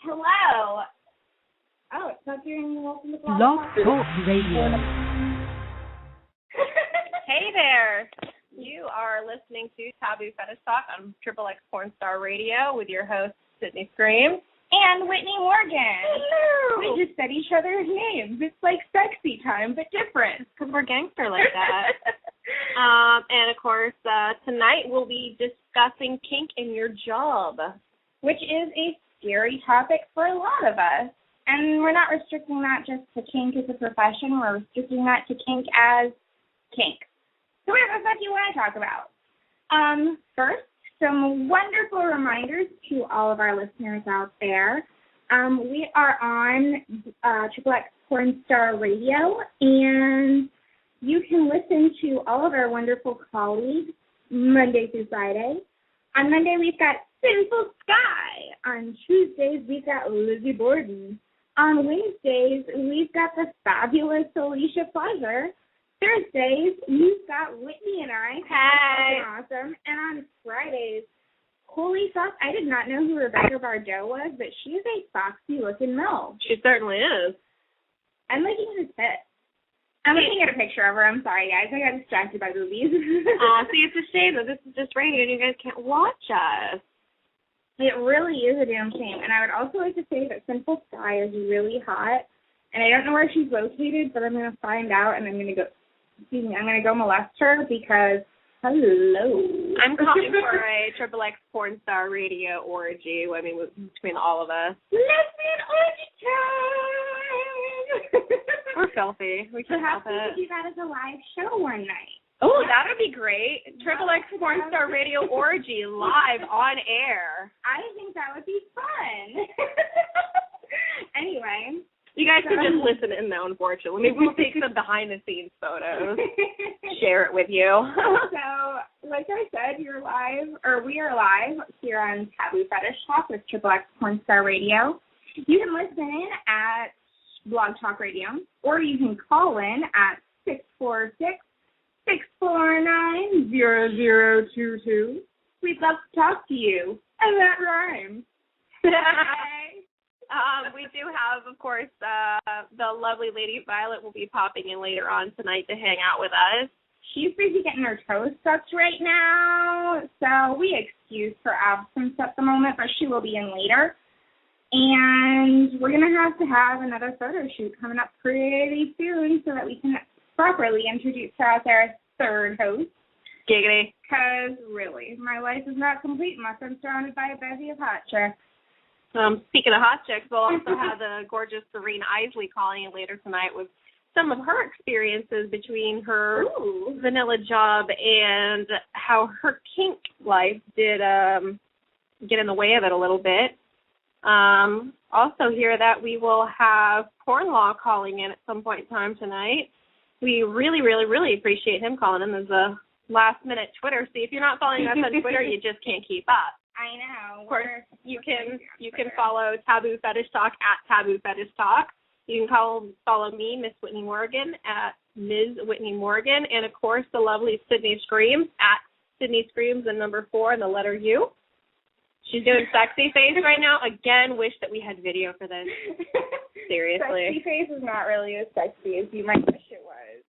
Hello. Oh, it's not doing welcome to Blog Talk Radio. Hey there. You are listening to Taboo Fetish Talk on XXX Porn Star Radio with your host, Sydney Scream. And Whitney Morgan. Hello. We just said each other's names. It's like sexy time, but different. Because we're gangster like that. And, of course, tonight we'll be discussing kink in your job. Which is a scary topic for a lot of us. And we're not restricting that just to kink as a profession. We're restricting that to kink as kink. So what are the stuff you want to talk about? First, some wonderful reminders to all of our listeners out there. We are on XXX Porn Star Radio, and you can listen to all of our wonderful colleagues Monday through Friday. On Monday, we've got Sinful Sky. On Tuesdays, we've got Lizzie Borden. On Wednesdays, we've got the fabulous Alicia Pleasure. Thursdays, we've got Whitney and I. Hey. Awesome. And on Fridays, holy fuck, I did not know who Rebecca Bardot was, but she's a foxy-looking MILF. She certainly is. I'm looking at his tit. I'm looking at a picture of her. I'm sorry, guys. I got distracted by movies. See, it's a shame that this is just radio and you guys can't watch us. It really is a damn shame. And I would also like to say that Sinful Sky is really hot. And I don't know where she's located, but I'm going to find out, and I'm going to go molest her because, hello. I'm calling for a XXX Porn Star Radio orgy, I mean, between all of us. Lesbian orgy time! We're filthy. We can't help Perhaps we it. could do that as a live show one night. Oh, that would be great. XXX Porn Star Radio orgy live on air. I think that would be fun. Anyway. You guys can just listen in, though, unfortunately. Maybe we'll take some behind-the-scenes photos, share it with you. So, like I said, we are live here on Taboo Fetish Talk with XXX Porn Star Radio. You can listen in at Blog Talk Radio, or you can call in at 646-649-0022. We'd love to talk to you. And that rhymes. We do have, of course, the lovely Lady Violet will be popping in later on tonight to hang out with us. She's busy getting her toes sucked right now, so we excuse her absence at the moment, but she will be in later. And we're going to have another photo shoot coming up pretty soon so that we can properly introduce her as our third host. Giggity. Because, really, my life is not complete unless I'm surrounded by a bevy of hot chicks. Speaking of hot chicks, we'll also have the gorgeous Serene Isley calling in later tonight with some of her experiences between her vanilla job and how her kink life did get in the way of it a little bit. Also hear that we will have Porn Law calling in at some point in time tonight. We really, really, really appreciate him calling in. There's a last-minute Twitter. See, if you're not following us on Twitter, you just can't keep up. I know. Of course, you can follow Taboo Fetish Talk at Taboo Fetish Talk. You can follow me, Miss Whitney Morgan, at Ms. Whitney Morgan, and of course the lovely Sydney Screams at Sydney Screams and number 4 and the letter U. She's doing sexy face right now. Again, wish that we had video for this. Seriously. Sexy face is not really as sexy as you might wish it was.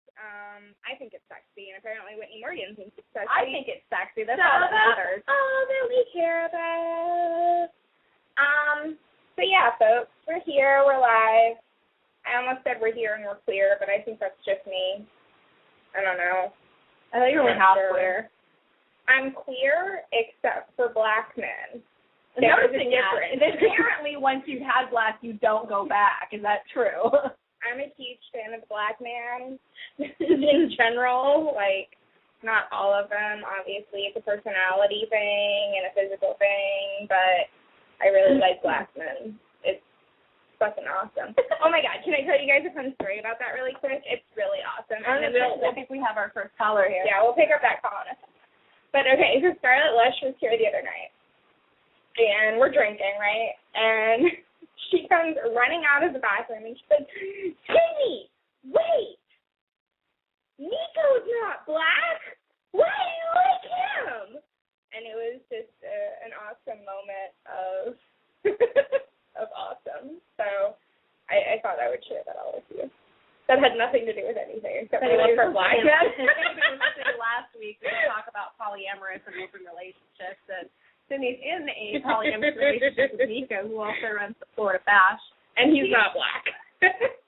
I think it's sexy, and apparently Whitney Morgan thinks it's sexy. I think it's sexy. That's all that matters. All that we care about. So yeah, folks, we're here. We're live. I almost said we're here and we're queer, but I think that's just me. I don't know. I thought you were half queer. I'm queer except for black men. Noticing that. And apparently, once you've had black, you don't go back. Is that true? I'm a huge fan of the black man in general. Like, not all of them. Obviously, it's a personality thing and a physical thing, but I really like black men. It's fucking awesome. Oh, my God. Can I tell you guys a fun story about that really quick? It's really awesome. And then I think we have our first caller here. Yeah, we'll pick up that call in a second. But, okay, so Scarlett Lush was here the other night, and we're drinking, right? And she comes running out of the bathroom, and she says, Sydney, wait! Nico's not black! Why do you like him? And it was just an awesome moment of awesome. thought I would share that all with you. That had nothing to do with anything except for black. Last week we talked about polyamorous and open relationships, and Sydney's in a polyamorous relationship with Nico, who also runs the Florida Bash. And he's not black.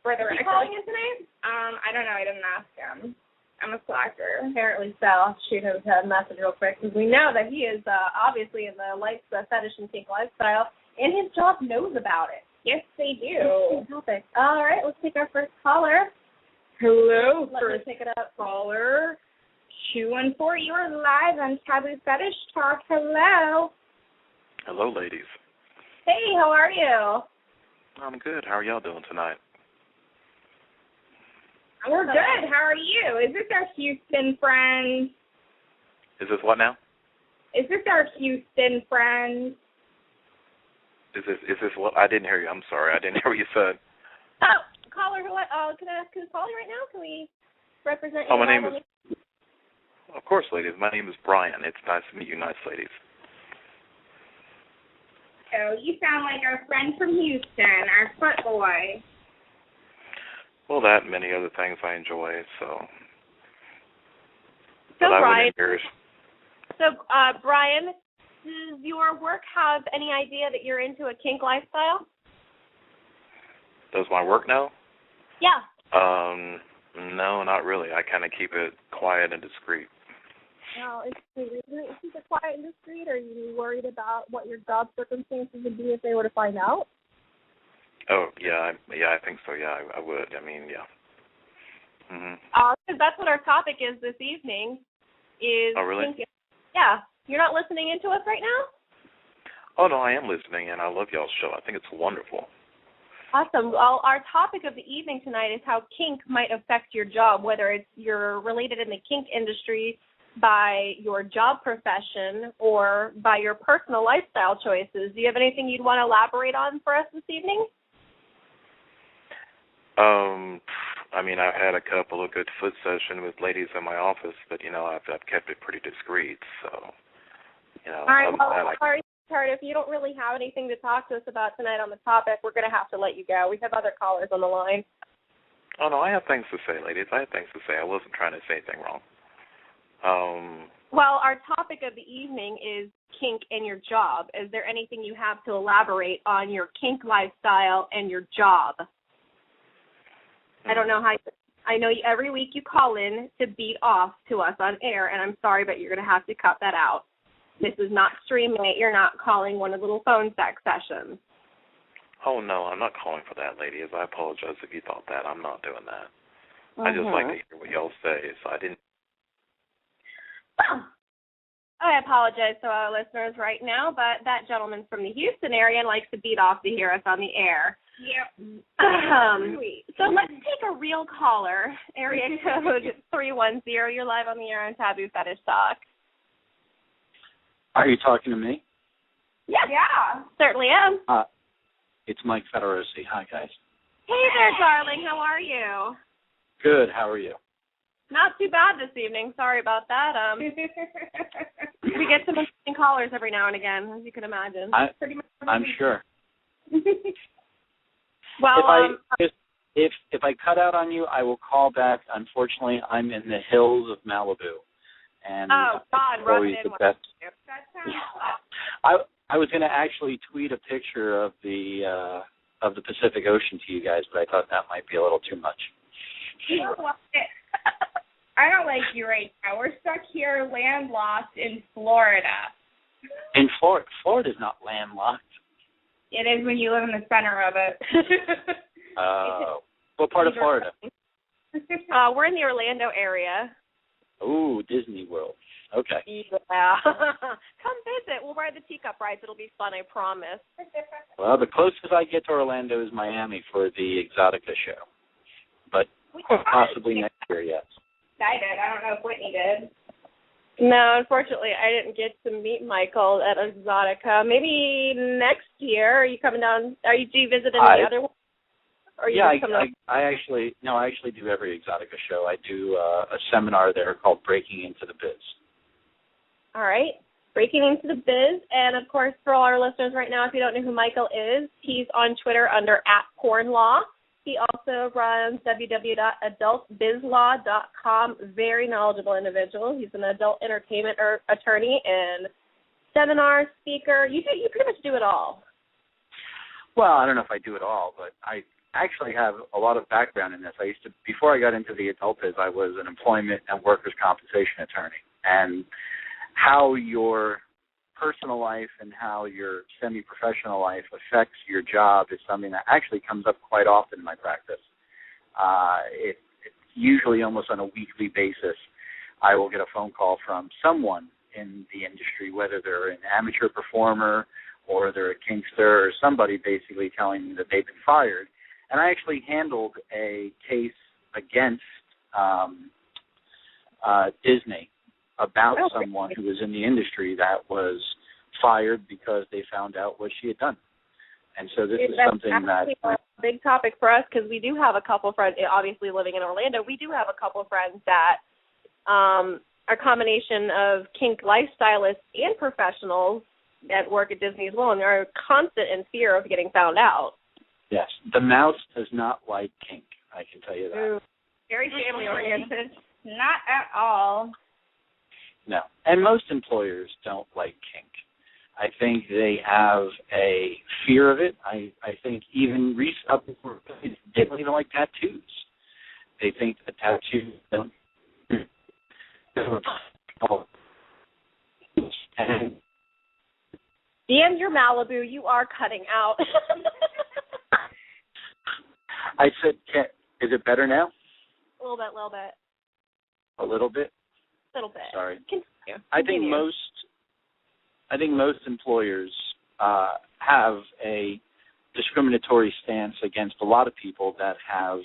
For the record. Is he calling in tonight? I don't know. I didn't ask him. I'm a slacker. Apparently so. I'll shoot him a message real quick because we know that he is obviously in the fetish and kink lifestyle, and his job knows about it. Yes, they do. Topic. All right, let's take our first caller. Hello, Let me pick it up. caller. 214, you are live on Taboo Fetish Talk. Hello. Hello, ladies. Hey, how are you? I'm good. How are y'all doing tonight? We're good. How are you? Is this our Houston friend? Is this what now? Is this our Houston friend? Is this what? I didn't hear you. I'm sorry. I didn't hear what you said. Oh, caller, can I ask who's calling right now? Can we represent you? Oh, my name is... Of course, ladies. My name is Brian. It's nice to meet you nice ladies. Oh, you sound like our friend from Houston, our foot boy. Well, that and many other things I enjoy, so... So, Brian, Brian, does your work have any idea that you're into a kink lifestyle? does my work know? Yeah. No, not really. I kind of keep it quiet and discreet. No, is it quiet and discreet? Are you worried about what your job circumstances would be if they were to find out? Oh, yeah, I think so. Yeah, I would. I mean, yeah. Mhm. Because that's what our topic is this evening. Oh, really? Kink. Yeah. You're not listening into us right now? Oh, no, I am listening, and I love y'all's show. I think it's wonderful. Awesome. Well, our topic of the evening tonight is how kink might affect your job, whether you're related in the kink industry by your job profession or by your personal lifestyle choices. Do you have anything you'd want to elaborate on for us this evening? I mean, I've had a couple of good foot sessions with ladies in my office, but, you know, I've kept it pretty discreet, so, you know. All right, well, sorry, if you don't really have anything to talk to us about tonight on the topic, we're going to have to let you go. We have other callers on the line. Oh, no, I have things to say, ladies. I have things to say. I wasn't trying to say anything wrong. Well, our topic of the evening is kink and your job. Is there anything you have to elaborate on your kink lifestyle and your job? I don't know how. I know every week you call in to beat off to us on air, and I'm sorry, but you're going to have to cut that out. This is not Streammate. You're not calling one of the little phone sex sessions. Oh, no, I'm not calling for that, ladies. I apologize if you thought that. I'm not doing that. I just like to hear what y'all say, so I didn't. Well, I apologize to our listeners right now, but that gentleman's from the Houston area and likes to beat off to hear us on the air. Yep. So let's take a real caller, area code 310. You're live on the air on Taboo Fetish Talk. Are you talking to me? Yeah. Certainly am. It's Mike Federosi. Hi, guys. Hey there, darling. How are you? Good. How are you? Not too bad this evening. Sorry about that. We get some interesting callers every now and again, as you can imagine. I'm sure. Well, if I cut out on you, I will call back. Unfortunately, I'm in the hills of Malibu, and always the best. I was going to actually tweet a picture of the Pacific Ocean to you guys, but I thought that might be a little too much. You know what? I don't like you right now. We're stuck here landlocked in Florida. In Florida's not landlocked. It is when you live in the center of it. What part of Florida? We're in the Orlando area. Ooh, Disney World. Okay. Yeah. Come visit. We'll ride the teacup rides. It'll be fun, I promise. Well, the closest I get to Orlando is Miami for the Exotica show. But possibly next year, yes. I did. I don't know if Whitney did. No, unfortunately, I didn't get to meet Michael at Exotica. Maybe next year. Are you coming down? Do you visit any other one? Or I actually do every Exotica show. I do a seminar there called Breaking Into the Biz. All right. Breaking Into the Biz. And, of course, for all our listeners right now, if you don't know who Michael is, he's on Twitter under @PornLaw. He also runs www.adultbizlaw.com. Very knowledgeable individual. He's an adult entertainment attorney and seminar speaker. You pretty much do it all. Well, I don't know if I do it all, but I actually have a lot of background in this. Before I got into the adult biz, I was an employment and workers' compensation attorney. And how your personal life and how your semi-professional life affects your job is something that actually comes up quite often in my practice. It's usually almost on a weekly basis. I will get a phone call from someone in the industry, whether they're an amateur performer or they're a kinkster or somebody basically telling me that they've been fired. And I actually handled a case against Disney about someone who was in the industry that was fired because they found out what she had done. And so this is something that... That's a big topic for us because we do have a couple friends, obviously living in Orlando, we do have a couple friends that are a combination of kink lifestylists and professionals that work at Disney as well, and are constant in fear of getting found out. Yes. The mouse does not like kink, I can tell you that. Ooh, very family-oriented. Not at all. No. And most employers don't like kink. I think they have a fear of it. I think even they don't even like tattoos. They think that tattoos don't. Dan, you're Malibu. You are cutting out. I said, is it better now? A little bit. A little bit? A little bit. Sorry. Continue. I think most employers have a discriminatory stance against a lot of people that have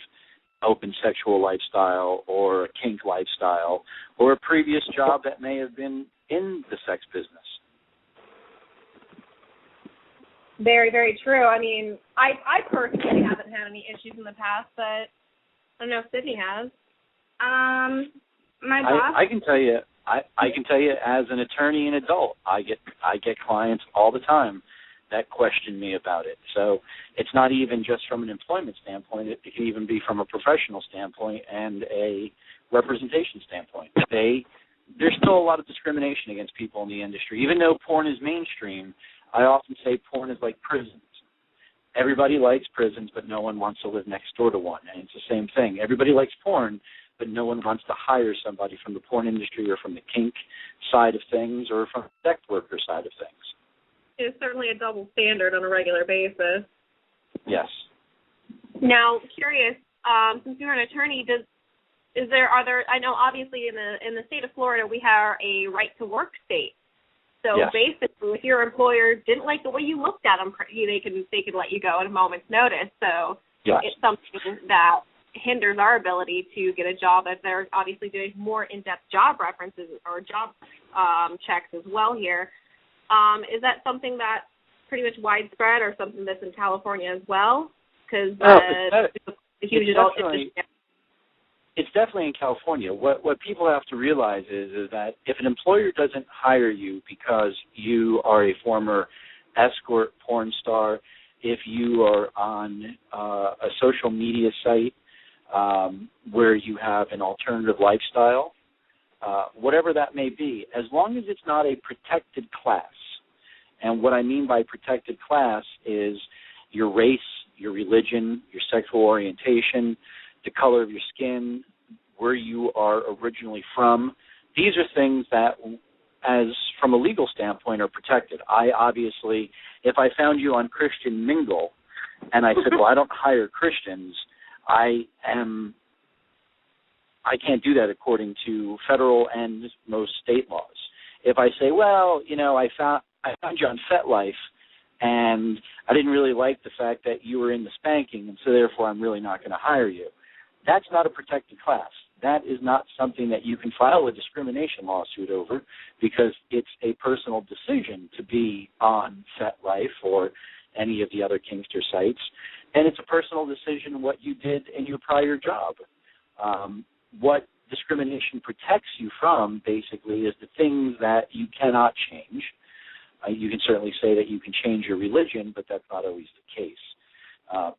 open sexual lifestyle or a kink lifestyle or a previous job that may have been in the sex business. Very, very true. I mean, I personally haven't had any issues in the past, but I don't know if Sydney has. My boss. I can tell you. I can tell you, as an attorney and adult, I get clients all the time that question me about it. So it's not even just from an employment standpoint. It can even be from a professional standpoint and a representation standpoint. There's still a lot of discrimination against people in the industry. Even though porn is mainstream, I often say porn is like prisons. Everybody likes prisons, but no one wants to live next door to one. And it's the same thing. Everybody likes porn, but no one wants to hire somebody from the porn industry or from the kink side of things or from the sex worker side of things. It's certainly a double standard on a regular basis. Yes. Now, curious, since you're an attorney, I know obviously in the state of Florida we have a right to work state. So yes. Basically, if your employer didn't like the way you looked at them, they could let you go at a moment's notice. So yes. It's something that hinders our ability to get a job if they're obviously doing more in-depth job references or job checks as well here. Is that something that's pretty much widespread or something that's in California as well? Because it's huge adult industry. It's definitely in California. What people have to realize is that if an employer doesn't hire you because you are a former escort porn star, if you are on a social media site where you have an alternative lifestyle, whatever that may be, as long as it's not a protected class. And what I mean by protected class is your race, your religion, your sexual orientation, the color of your skin, where you are originally from. These are things that, as from a legal standpoint, are protected. I obviously, if I found you on Christian Mingle and I said, well, I don't hire Christians, I can't do that according to federal and most state laws. If I say, well, I found you on FetLife, and I didn't really like the fact that you were in the spanking, and so therefore I'm really not going to hire you. That's not a protected class. That is not something that you can file a discrimination lawsuit over because it's a personal decision to be on FetLife or any of the other Kinkster sites, and it's a personal decision what you did in your prior job. What discrimination protects you from, basically, is the things that you cannot change. You can certainly say that you can change your religion, but that's not always the case.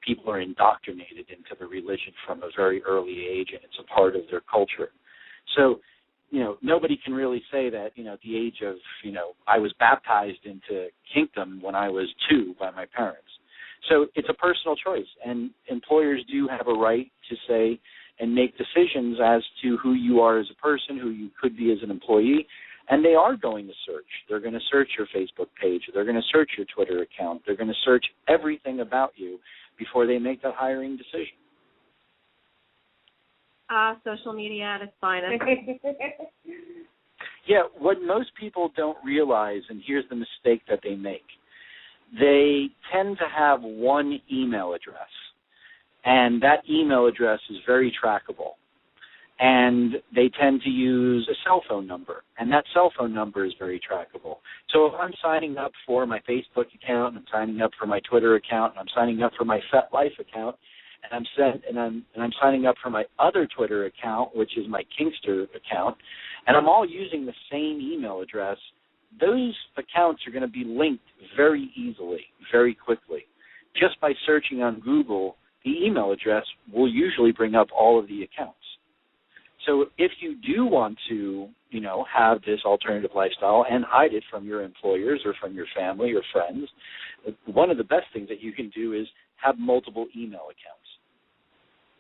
People are indoctrinated into the religion from a very early age, and it's a part of their culture. So, nobody can really say that, at the age of, I was baptized into kinkdom when I was 2 by my parents. So it's a personal choice, and employers do have a right to say and make decisions as to who you are as a person, who you could be as an employee, and they are going to search. They're going to search your Facebook page. They're going to search your Twitter account. They're going to search everything about you before they make that hiring decision. Social media at its finest. Yeah, what most people don't realize, and here's the mistake that they make, they tend to have one email address, and that email address is very trackable. And they tend to use a cell phone number, and that cell phone number is very trackable. So if I'm signing up for my Facebook account, and I'm signing up for my Twitter account, and I'm signing up for my FetLife account, and I'm signing up for my other Twitter account, which is my Kinkster account, and I'm all using the same email address, those accounts are going to be linked very easily, very quickly. Just by searching on Google, the email address will usually bring up all of the accounts. So if you do want to, have this alternative lifestyle and hide it from your employers or from your family or friends, one of the best things that you can do is have multiple email accounts.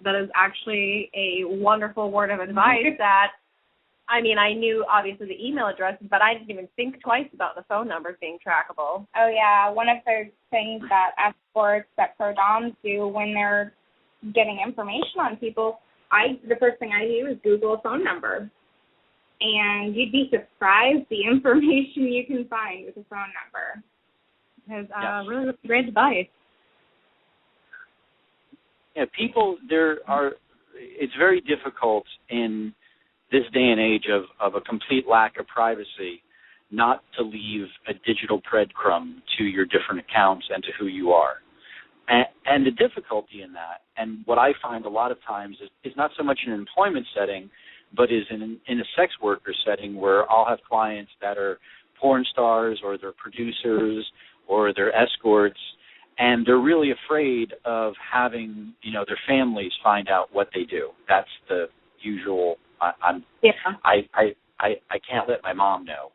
That is actually a wonderful word of advice that, I knew obviously the email address, but I didn't even think twice about the phone numbers being trackable. Oh, yeah. One of those things that escorts, that pro-doms do when they're getting information on people, the first thing I do is Google a phone number. And you'd be surprised the information you can find with a phone number. It's really great advice. Yeah, it's very difficult in this day and age of a complete lack of privacy not to leave a digital breadcrumb to your different accounts and to who you are. And the difficulty in that, and what I find a lot of times is not so much in an employment setting, but is in a sex worker setting where I'll have clients that are porn stars or they're producers or they're escorts, and they're really afraid of having, their families find out what they do. That's the usual, I can't let my mom know,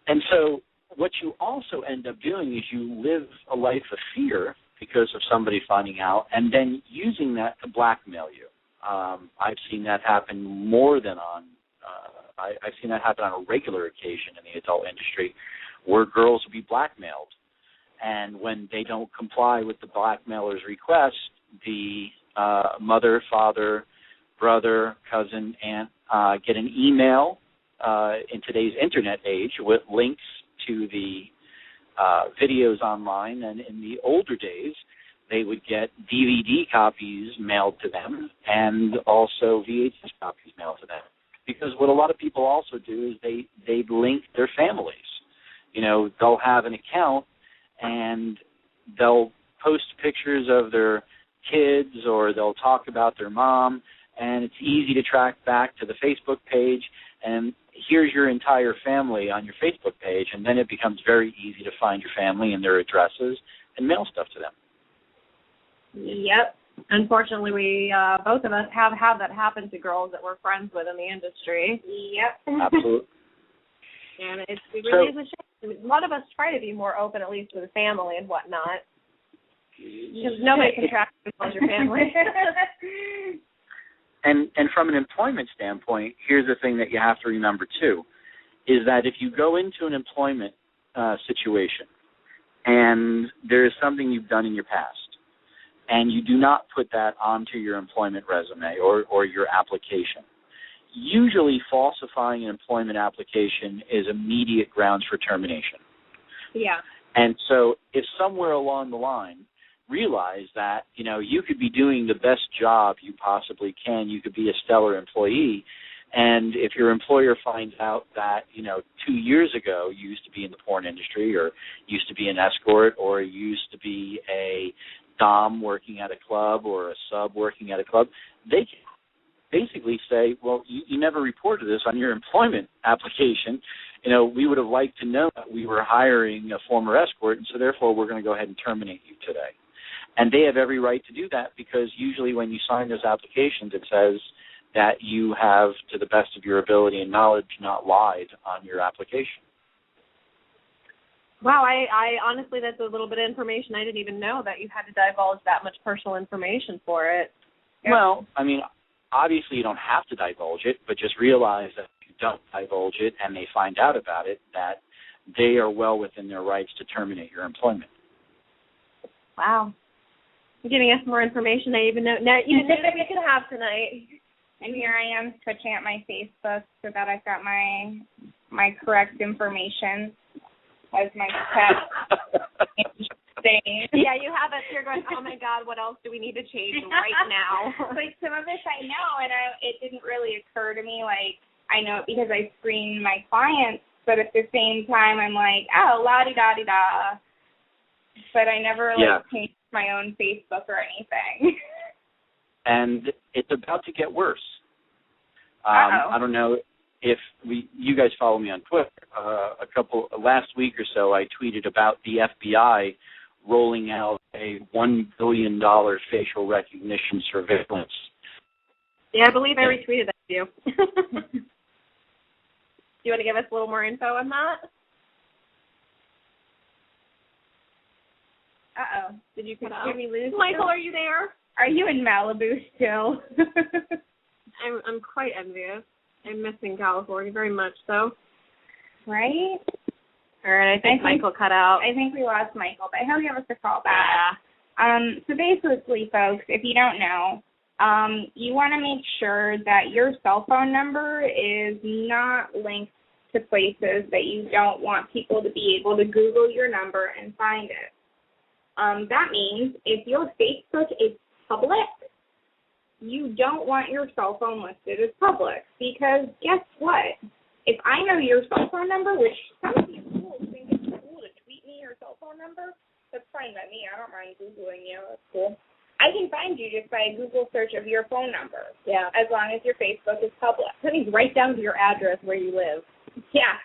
And so what you also end up doing is you live a life of fear because of somebody finding out and then using that to blackmail you. I've seen that happen more than I've seen that happen on a regular occasion in the adult industry where girls will be blackmailed. And when they don't comply with the blackmailer's request, the mother, father, brother, cousin, aunt get an email in today's internet age with links to the videos online. And in the older days, they would get DVD copies mailed to them and also VHS copies mailed to them. Because what a lot of people also do is they link their families. They'll have an account and they'll post pictures of their kids or they'll talk about their mom, and it's easy to track back to the Facebook page, and here's your entire family on your Facebook page, and then it becomes very easy to find your family and their addresses and mail stuff to them. Yep. Unfortunately, we both of us have had that happen to girls that we're friends with in the industry. Yep. Absolutely. And it really is a shame. A lot of us try to be more open, at least with the family and whatnot, because nobody can track as well as your family. And from an employment standpoint, here's the thing that you have to remember, too, is that if you go into an employment situation and there is something you've done in your past, and you do not put that onto your employment resume or your application, usually falsifying an employment application is immediate grounds for termination. Yeah. And so if somewhere along the line realize that, you could be doing the best job you possibly can, you could be a stellar employee, and if your employer finds out that, 2 years ago you used to be in the porn industry or used to be an escort or used to be a dom working at a club or a sub working at a club, they can basically say, well, you never reported this on your employment application. We would have liked to know that we were hiring a former escort, and so therefore we're going to go ahead and terminate you today. And they have every right to do that because usually when you sign those applications, it says that you have, to the best of your ability and knowledge, not lied on your application. Wow, I honestly, that's a little bit of information I didn't even know, that you had to divulge that much personal information for it. Well, I mean, obviously you don't have to divulge it, but just realize that if you don't divulge it and they find out about it, that they are well within their rights to terminate your employment. Wow. You're giving us more information I even know that we could have tonight. And here I am twitching at my Facebook so that I've got my correct information as my pet. Yeah, you have it. You're going, oh, my God, what else do we need to change right now? Like, some of this I know, and it didn't really occur to me. Like, I know it because I screen my clients, but at the same time, I'm like, oh, la-di-da-di-da. But I never, changed my own Facebook or anything. And it's about to get worse. I don't know if you guys follow me on Twitter. Last week or so, I tweeted about the FBI rolling out a $1 billion facial recognition surveillance. Yeah, I believe I retweeted that to you. Do you want to give us a little more info on that? Uh-oh. Did you hear me lose? Michael, are you there? Are you in Malibu still? I'm quite envious. I'm missing California very much so. Right? All right, I think Michael cut out. I think we lost Michael, but he'll give us a call back. Yeah. So basically, folks, if you don't know, you want to make sure that your cell phone number is not linked to places that you don't want people to be able to Google your number and find it. That means if your Facebook is public, you don't want your cell phone listed as public, because guess what? If I know your cell phone number, which some people think it's cool to tweet me your cell phone number, that's fine by me. I don't mind Googling you. That's cool. I can find you just by a Google search of your phone number. Yeah. As long as your Facebook is public. That means right down to your address where you live. Yeah.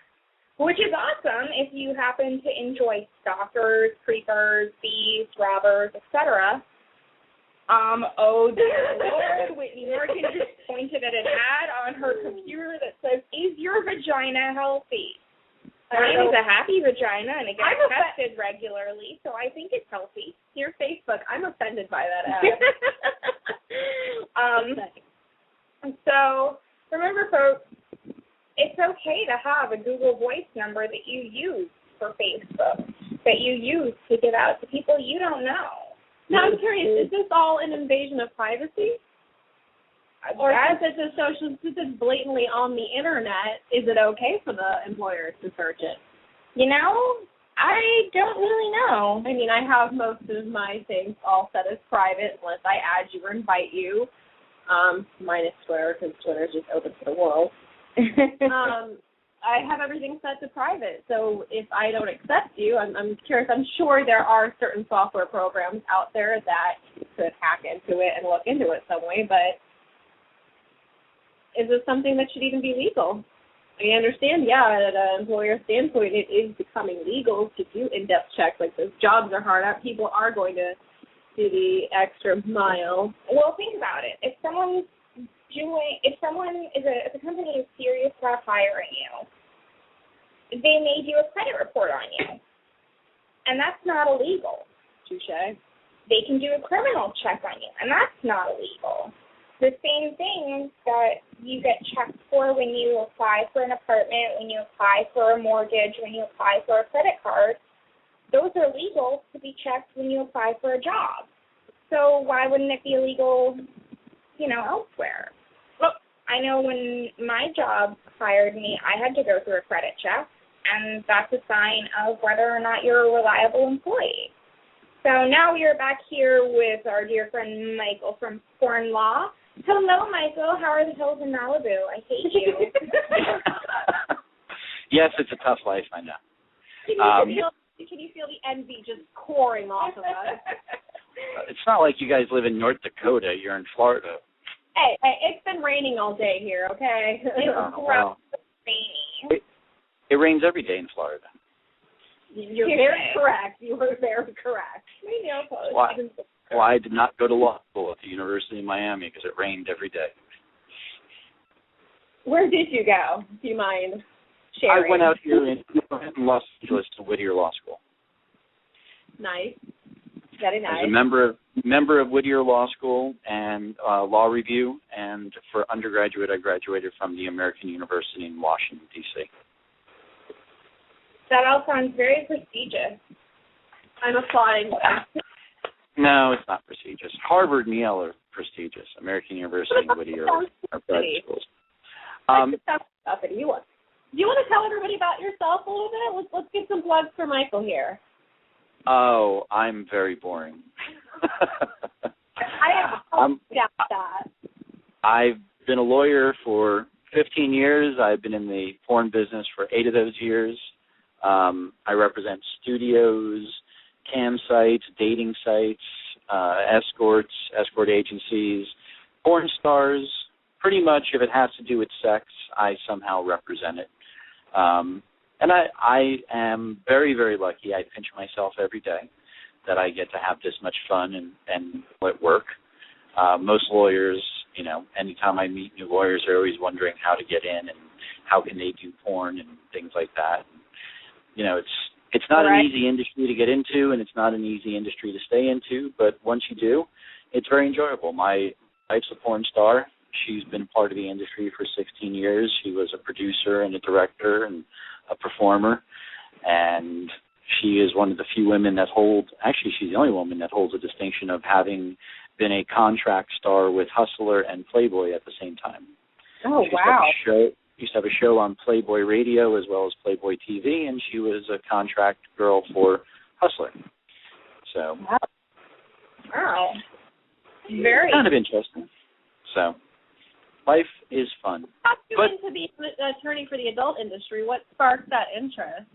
Which is awesome if you happen to enjoy stalkers, creepers, thieves, robbers, etc. Oh dear Lord, Whitney Morgan just pointed at an ad on her computer that says, "Is your vagina healthy?" Mine is a happy vagina, and it gets tested regularly, so I think it's healthy. Your Facebook, I'm offended by that ad. So remember, folks, it's okay to have a Google Voice number that you use for Facebook, that you use to give out to people you don't know. Now, I'm curious, is this all an invasion of privacy? Or since it's blatantly on the Internet, is it okay for the employers to search it? You know, I don't really know. I mean, I have most of my things all set as private unless I add you or invite you, minus Twitter, because Twitter is just open to the world. I have everything set to private, so if I don't accept you, I'm curious. I'm sure there are certain software programs out there that could hack into it and look into it some way, but is this something that should even be legal? I understand, at an employer standpoint, it is becoming legal to do in-depth checks like this. Jobs are hard. People are going to do the extra mile. Well, think about it. If a company is serious about hiring you, they may do a credit report on you, and that's not illegal. Touché. They can do a criminal check on you, and that's not illegal. The same thing that you get checked for when you apply for an apartment, when you apply for a mortgage, when you apply for a credit card, those are legal to be checked when you apply for a job. So why wouldn't it be illegal, elsewhere? I know when my job hired me, I had to go through a credit check, and that's a sign of whether or not you're a reliable employee. So now we are back here with our dear friend Michael from Porn Law. Hello, Michael. How are the hills in Malibu? I hate you. Yes, it's a tough life, I know. Can you feel the envy just pouring off of us? It's not like you guys live in North Dakota. You're in Florida. Hey, it's been raining all day here, okay? Rainy. It rains every day in Florida. You're very correct. You were very correct. Well, I did not go to law school at the University of Miami because it rained every day. Where did you go? Do you mind sharing? I went out here in Los Angeles to Whittier Law School. Nice. Very nice. As a member of Whittier Law School and Law Review, and for undergraduate, I graduated from the American University in Washington, D.C. That all sounds very prestigious. I'm applauding. No, it's not prestigious. Harvard and Yale are prestigious. American University and Whittier are private schools. Do you want to tell everybody about yourself a little bit? Let's get some plugs for Michael here. Oh, I'm very boring. I have that. I've been a lawyer for 15 years. I've been in the porn business for 8 of those years. I represent studios, cam sites, dating sites, escorts, escort agencies, porn stars. Pretty much if it has to do with sex, I somehow represent it. And I am very, very lucky. I pinch myself every day that I get to have this much fun and at work. Most lawyers, anytime I meet new lawyers, they're always wondering how to get in and how can they do porn and things like that. It's not an easy industry to get into, and it's not an easy industry to stay into, but once you do, it's very enjoyable. My wife's a porn star. She's been part of the industry for 16 years. She was a producer and a director and a performer, and she is one of the few women that she's the only woman that holds the distinction of having been a contract star with Hustler and Playboy at the same time. Oh, wow. Used to have a show on Playboy Radio as well as Playboy TV, and she was a contract girl for Hustler. So, wow. Very kind of interesting. So, life is fun. How did you into being an attorney for the adult industry? What sparked that interest?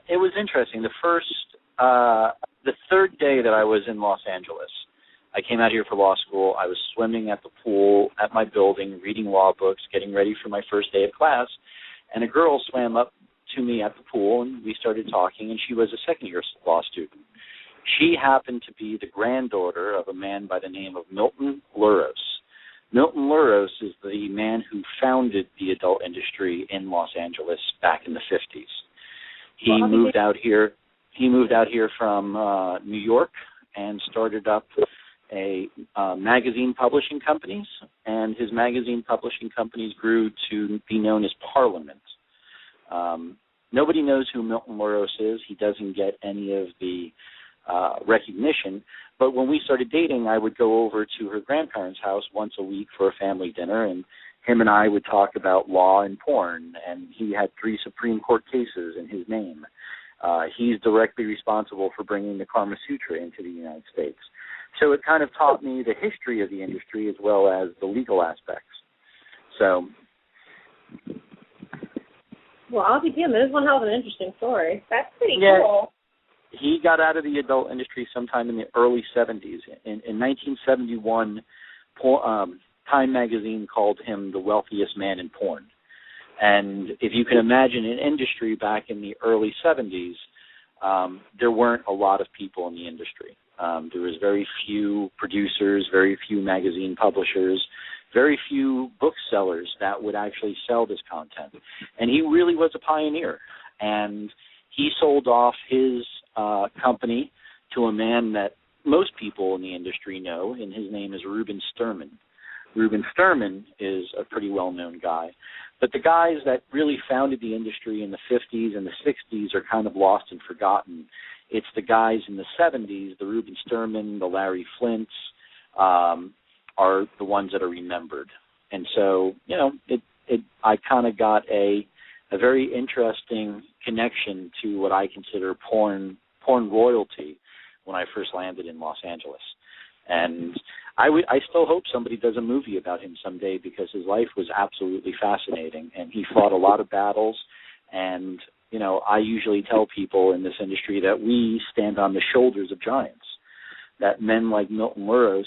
It was interesting. The third day that I was in Los Angeles, I came out here for law school. I was swimming at the pool at my building, reading law books, getting ready for my first day of class, and a girl swam up to me at the pool, and we started talking, and she was a second-year law student. She happened to be the granddaughter of a man by the name of Milton Luros. Milton Luros is the man who founded the adult industry in Los Angeles back in the 50s. He moved out here from New York and started up a magazine publishing companies, and his magazine publishing companies grew to be known as Parliament. Nobody knows who Milton Luros is. He doesn't get any of the recognition, but when we started dating, I would go over to her grandparents' house once a week for a family dinner, and him and I would talk about law and porn, and he had 3 Supreme Court cases in his name. He's directly responsible for bringing the Kama Sutra into the United States. So it kind of taught me the history of the industry as well as the legal aspects. So, well, I'll be damned. This is one hell of an interesting story. That's pretty cool. He got out of the adult industry sometime in the early 70s. In 1971, Time magazine called him the wealthiest man in porn. And if you can imagine an industry back in the early 70s, there weren't a lot of people in the industry. There was very few producers, very few magazine publishers, very few booksellers that would actually sell this content. And he really was a pioneer. And he sold off his company to a man that most people in the industry know, and his name is Reuben Sterman. Reuben Sterman is a pretty well-known guy. But the guys that really founded the industry in the 50s and the 60s are kind of lost and forgotten. It's the guys in the 70s, the Reuben Sterman, the Larry Flints, are the ones that are remembered. And so, I kind of got a very interesting connection to what I consider porn royalty when I first landed in Los Angeles. And I still hope somebody does a movie about him someday because his life was absolutely fascinating, and he fought a lot of battles. And, I usually tell people in this industry that we stand on the shoulders of giants, that men like Milton Luros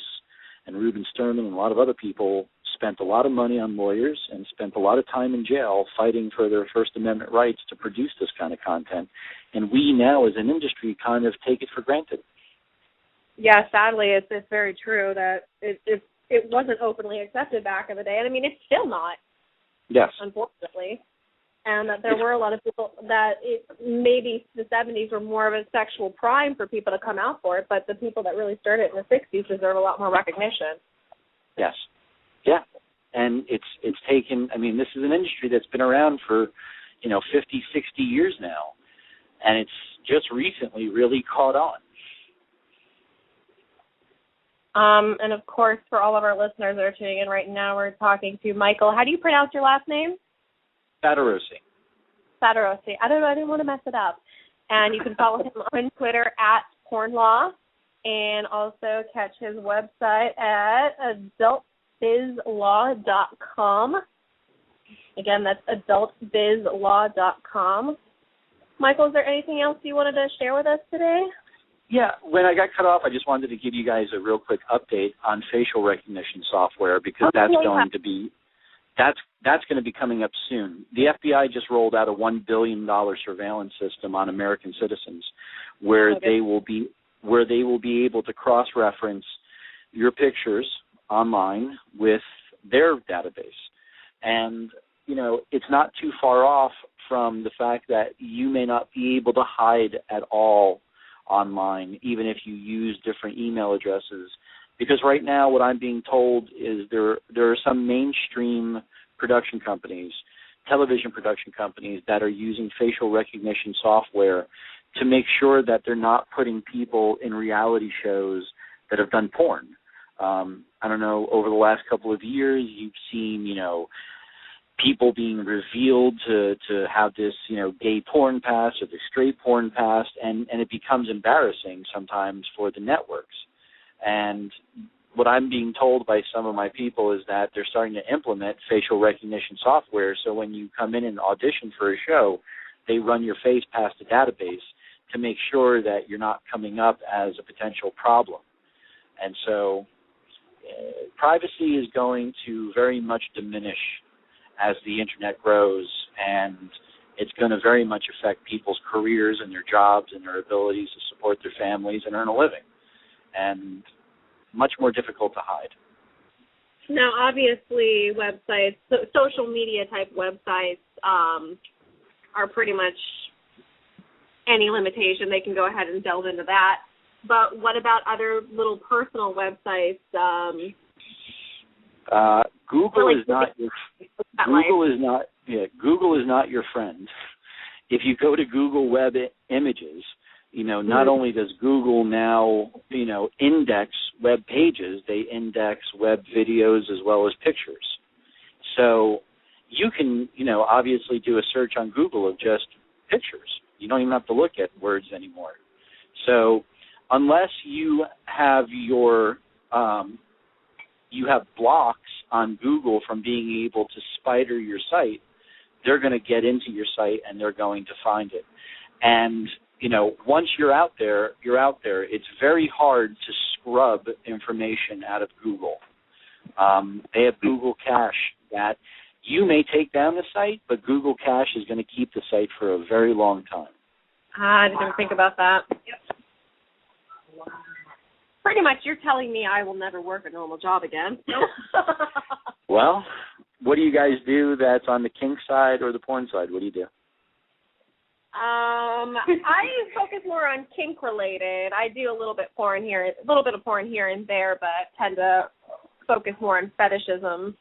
and Reuben Sterman and a lot of other people spent a lot of money on lawyers and spent a lot of time in jail fighting for their First Amendment rights to produce this kind of content. And we now as an industry kind of take it for granted. Yeah, sadly, it's very true that it wasn't openly accepted back in the day. And I mean, it's still not. Yes. Unfortunately. And that there were a lot of people that maybe the 70s were more of a sexual prime for people to come out for it, but the people that really started it in the 60s deserve a lot more recognition. Yes. Yeah. And it's taken, I mean, this is an industry that's been around for, 50, 60 years now. And it's just recently really caught on. And, of course, for all of our listeners that are tuning in right now, we're talking to Michael. How do you pronounce your last name? Fatarosi. Fatarosi. I didn't want to mess it up. And you can follow him on Twitter at PornLaw, and also catch his website at adultbizlaw.com. Again, that's adultbizlaw.com. Michael, is there anything else you wanted to share with us today? Yeah, when I got cut off, I just wanted to give you guys a real quick update on facial recognition software, because that's going to be coming up soon. The FBI just rolled out a $1 billion surveillance system on American citizens, where they will be able to cross-reference your pictures online with their database. And, it's not too far off from the fact that you may not be able to hide at all online, even if you use different email addresses. Because right now what I'm being told is there are some mainstream production companies, television production companies, that are using facial recognition software to make sure that they're not putting people in reality shows that have done porn. I don't know, over the last couple of years, you've seen, people being revealed to have this, gay porn pass or the straight porn pass, and it becomes embarrassing sometimes for the networks. And what I'm being told by some of my people is that they're starting to implement facial recognition software, so when you come in and audition for a show, they run your face past the database to make sure that you're not coming up as a potential problem. And so privacy is going to very much diminish as the Internet grows, and it's going to very much affect people's careers and their jobs and their abilities to support their families and earn a living, and much more difficult to hide. Now, obviously, websites, social media type websites are pretty much any limitation. They can go ahead and delve into that. But what about other little personal websites? Google is not your friend. If you go to Google Web Images, not only does Google now, index web pages, they index web videos as well as pictures. So you can, obviously do a search on Google of just pictures. You don't even have to look at words anymore. So unless you have you have blocks on Google from being able to spider your site, they're going to get into your site and they're going to find it. And, once you're out there, you're out there. It's very hard to scrub information out of Google. They have Google Cache that you may take down the site, but Google Cache is going to keep the site for a very long time. I didn't even think about that. Yep. Pretty much you're telling me I will never work a normal job again. Well, what do you guys do that's on the kink side or the porn side? What do you do? I focus more on kink related. I do a little bit of porn here and there, but tend to focus more on fetishism.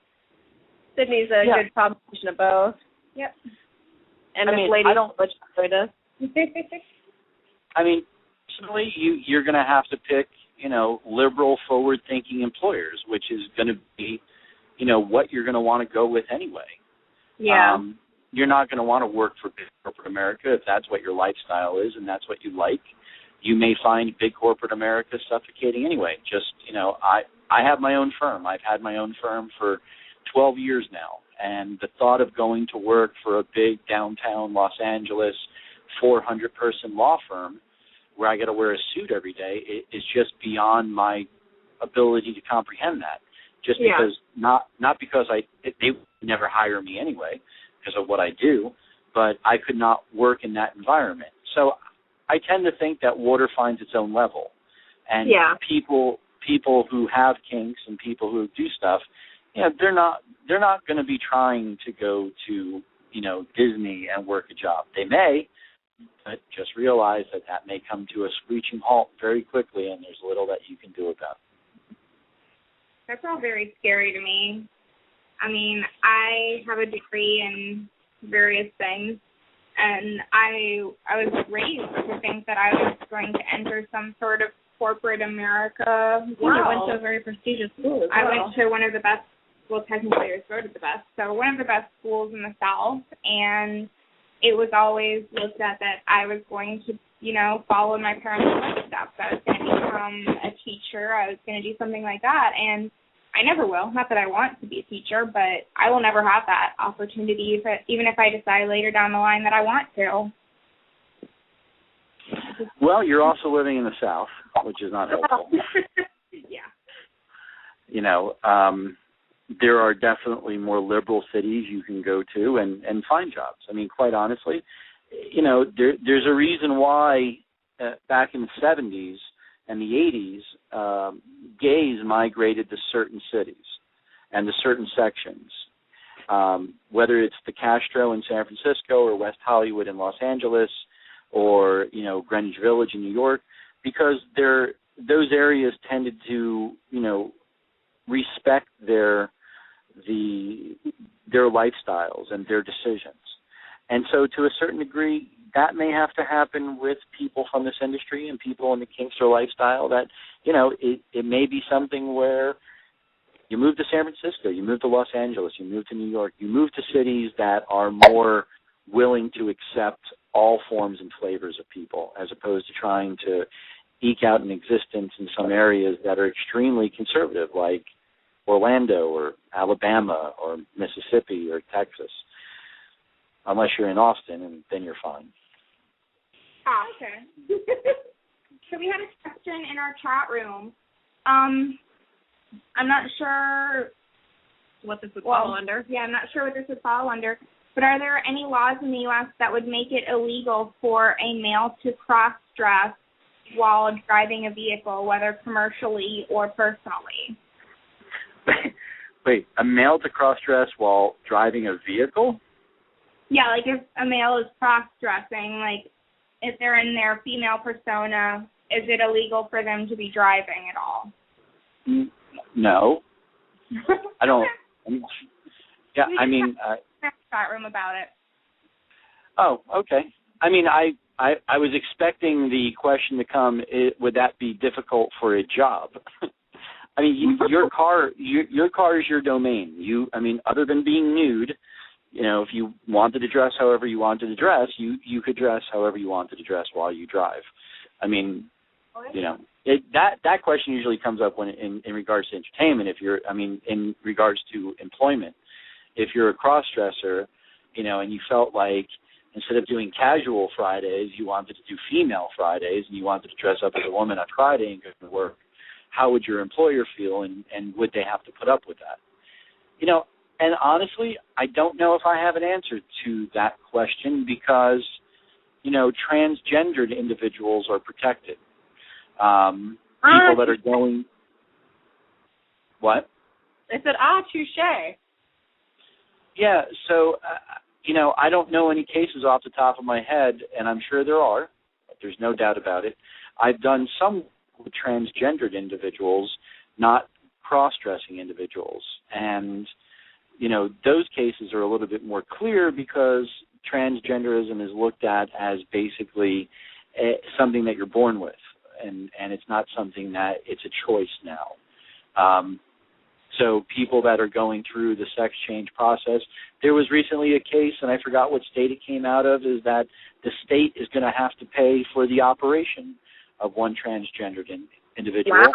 Sydney's a good combination of both. Yep. And this lady don't enjoy this. I mean, personally, you're going to have to pick, liberal, forward-thinking employers, which is going to be, what you're going to want to go with anyway. Yeah. You're not going to want to work for big corporate America if that's what your lifestyle is and that's what you like. You may find big corporate America suffocating anyway. Just, I have my own firm. I've had my own firm for 12 years now, and the thought of going to work for a big downtown Los Angeles 400-person law firm where I got to wear a suit every day is just beyond my ability to comprehend that. Just because, not because they would never hire me anyway because of what I do, but I could not work in that environment. So I tend to think that water finds its own level. And people who have kinks and people who do stuff, they're not going to be trying to go to, Disney and work a job. They may, but just realize that may come to a screeching halt very quickly, and there's little that you can do about it. That's all very scary to me. I mean, I have a degree in various things, and I was raised to think that I was going to enter some sort of corporate America. Wow. I went to a very prestigious school as well. I went to one of the best, well, technically I was voted the best, so one of the best schools in the South, and it was always looked at that I was going to, follow in my parents' footsteps. I was going to become a teacher. I was going to do something like that, and I never will. Not that I want to be a teacher, but I will never have that opportunity, even if I decide later down the line that I want to. Well, you're also living in the South, which is not helpful. Yeah. There are definitely more liberal cities you can go to and find jobs. I mean, quite honestly, there's a reason why back in the 70s and the 80s, gays migrated to certain cities and to certain sections, whether it's the Castro in San Francisco or West Hollywood in Los Angeles or, Greenwich Village in New York, because those areas tended to, respect their lifestyles and their decisions. And so to a certain degree, that may have to happen with people from this industry and people in the Kinkster lifestyle that, it may be something where you move to San Francisco, you move to Los Angeles, you move to New York, you move to cities that are more willing to accept all forms and flavors of people as opposed to trying to eke out an existence in some areas that are extremely conservative, like Orlando or Alabama or Mississippi or Texas, unless you're in Austin, and then you're fine. Oh, okay. So we had a question in our chat room. I'm not sure what this would fall under. Yeah, I'm not sure what this would fall under. But are there any laws in the U.S. that would make it illegal for a male to cross-dress while driving a vehicle, whether commercially or personally? Wait, a male to cross-dress while driving a vehicle? Yeah, like if a male is cross-dressing, like if they're in their female persona, is it illegal for them to be driving at all? No. I don't. Yeah, I mean. Chat room about it. Oh, okay. I mean, I was expecting the question to come. Would that be difficult for a job? I mean, your car is your domain. Other than being nude, if you wanted to dress however you wanted to dress, you could dress however you wanted to dress while you drive. I mean, that question usually comes up when in regards to entertainment. In regards to employment, if you're a cross-dresser, and you felt like instead of doing casual Fridays, you wanted to do female Fridays, and you wanted to dress up as a woman on Friday and go to work, how would your employer feel, and would they have to put up with that? And honestly, I don't know if I have an answer to that question because, transgendered individuals are protected. People that are going... What? I said, touche. Yeah, so, I don't know any cases off the top of my head, and I'm sure there are. There's no doubt about it. I've done some with transgendered individuals, not cross-dressing individuals. And, those cases are a little bit more clear because transgenderism is looked at as basically something that you're born with, and it's not something that it's a choice now. So people that are going through the sex change process, there was recently a case, and I forgot what state it came out of, is that the state is going to have to pay for the operation of one transgendered individual. Wow.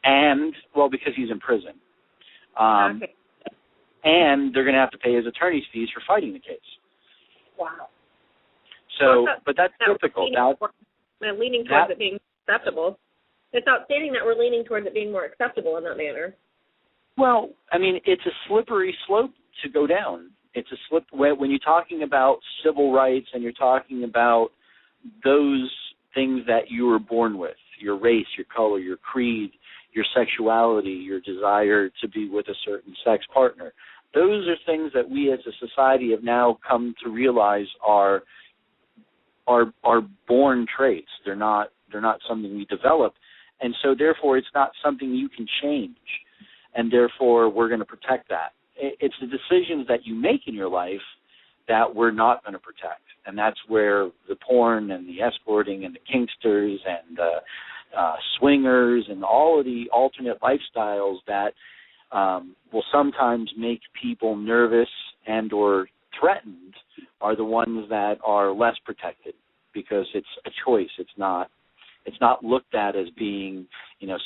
And, because he's in prison. Okay. And they're going to have to pay his attorney's fees for fighting the case. Wow. So, but that's typical. Leaning towards it being acceptable. It's outstanding that we're leaning towards it being more acceptable in that manner. Well, it's a slippery slope to go down. It's a slip when you're talking about civil rights and you're talking about those things that you were born with, your race, your color, your creed, your sexuality, your desire to be with a certain sex partner. Those are things that we as a society have now come to realize are born traits. They're not something we develop, and so therefore it's not something you can change, and therefore we're going to protect that. It's the decisions that you make in your life that we're not going to protect, and that's where the porn and the escorting and the kinksters and the swingers and all of the alternate lifestyles that will sometimes make people nervous and or threatened are the ones that are less protected, because it's a choice. It's not looked at as being,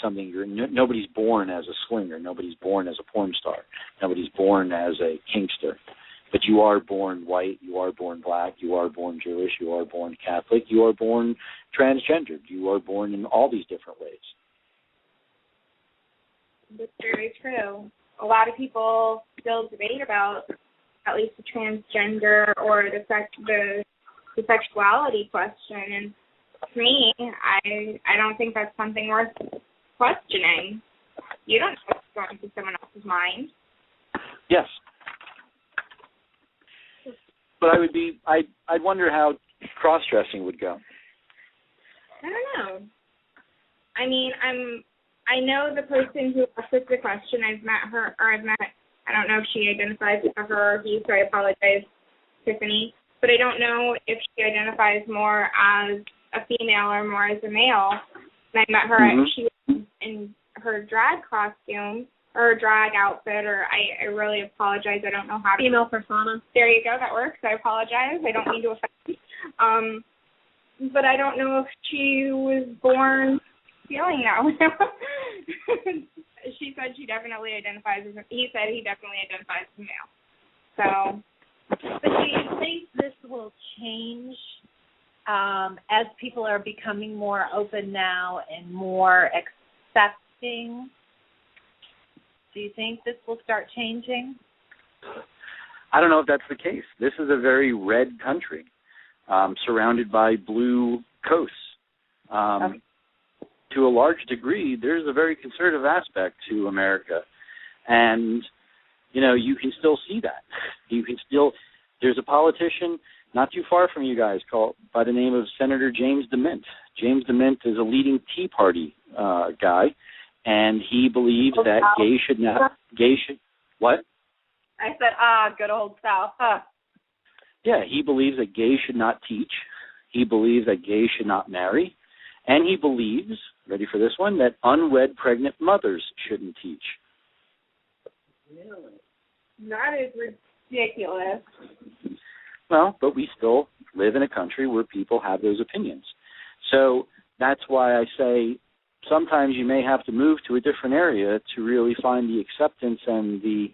something nobody's born as a swinger, nobody's born as a porn star, nobody's born as a kinkster. But you are born white, you are born black, you are born Jewish, you are born Catholic, you are born transgendered, you are born in all these different ways. That's very true. A lot of people still debate about at least the transgender or the sexuality question, and to me, I don't think that's something worth questioning. You don't know what's going through someone else's mind. Yes. But I'd wonder how cross-dressing would go. I don't know. I mean, I know the person who asked the question. I don't know if she identifies as her or he, so I apologize, Tiffany. But I don't know if she identifies more as a female or more as a male. And I met her, she was in her drag costume, or drag outfit, or I really apologize. I don't know how to. Female persona. There you go. That works. I apologize. I don't mean to offend. But I don't know if she was born feeling that way. She said she definitely identifies as. He said he definitely identifies as male. So. But do you think this will change as people are becoming more open now and more accepting? Do you think this will start changing? I don't know if that's the case. This is a very red country, surrounded by blue coasts. Okay. To a large degree, there's a very conservative aspect to America. And, you can still see that. There's a politician not too far from you guys called by the name of Senator James DeMint. James DeMint is a leading Tea Party guy, and he believes that what? I said, good old South. Huh. Yeah, he believes that gays should not teach. He believes that gays should not marry. And he believes, ready for this one, that unwed pregnant mothers shouldn't teach. Really? That is ridiculous. Well, but we still live in a country where people have those opinions. So that's why I say sometimes you may have to move to a different area to really find the acceptance and the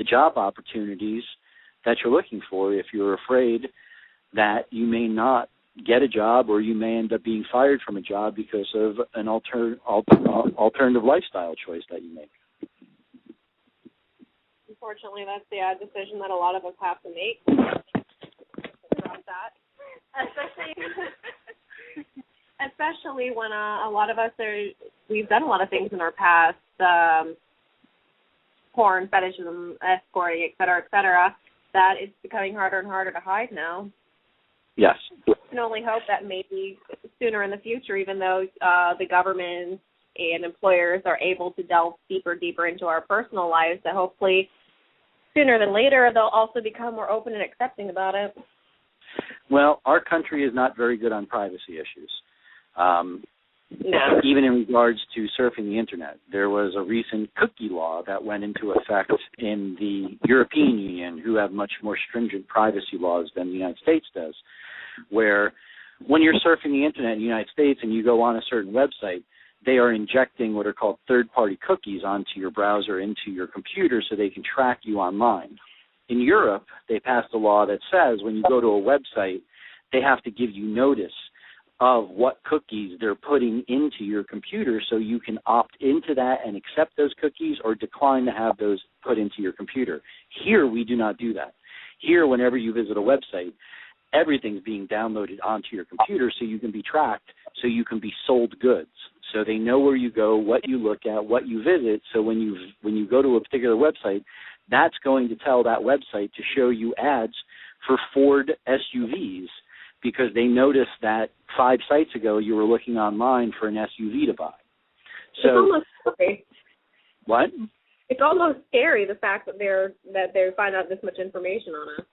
job opportunities that you're looking for, if you're afraid that you may not get a job or you may end up being fired from a job because of an alternative lifestyle choice that you make. Unfortunately, that's the decision that a lot of us have to make. About that, especially when a lot of us we've done a lot of things in our past, porn, fetishism, escorting, et cetera, that it's becoming harder and harder to hide now. Yes. I can only hope that maybe sooner in the future, even though the government and employers are able to delve deeper into our personal lives, that hopefully sooner than later they'll also become more open and accepting about it. Well, our country is not very good on privacy issues. No. Even in regards to surfing the Internet. There was a recent cookie law that went into effect in the European Union, who have much more stringent privacy laws than the United States does, where when you're surfing the Internet in the United States and you go on a certain website, they are injecting what are called third-party cookies onto your browser, into your computer, so they can track you online. In Europe, they passed a law that says when you go to a website, they have to give you notice of what cookies they're putting into your computer, so you can opt into that and accept those cookies or decline to have those put into your computer. Here, we do not do that. Here, whenever you visit a website, everything's being downloaded onto your computer so you can be tracked, so you can be sold goods. So they know where you go, what you look at, what you visit. So when you go to a particular website, that's going to tell that website to show you ads for Ford SUVs, because they noticed that 5 sites ago you were looking online for an SUV to buy. So it's almost scary. What? It's almost scary, the fact that they find out this much information on us.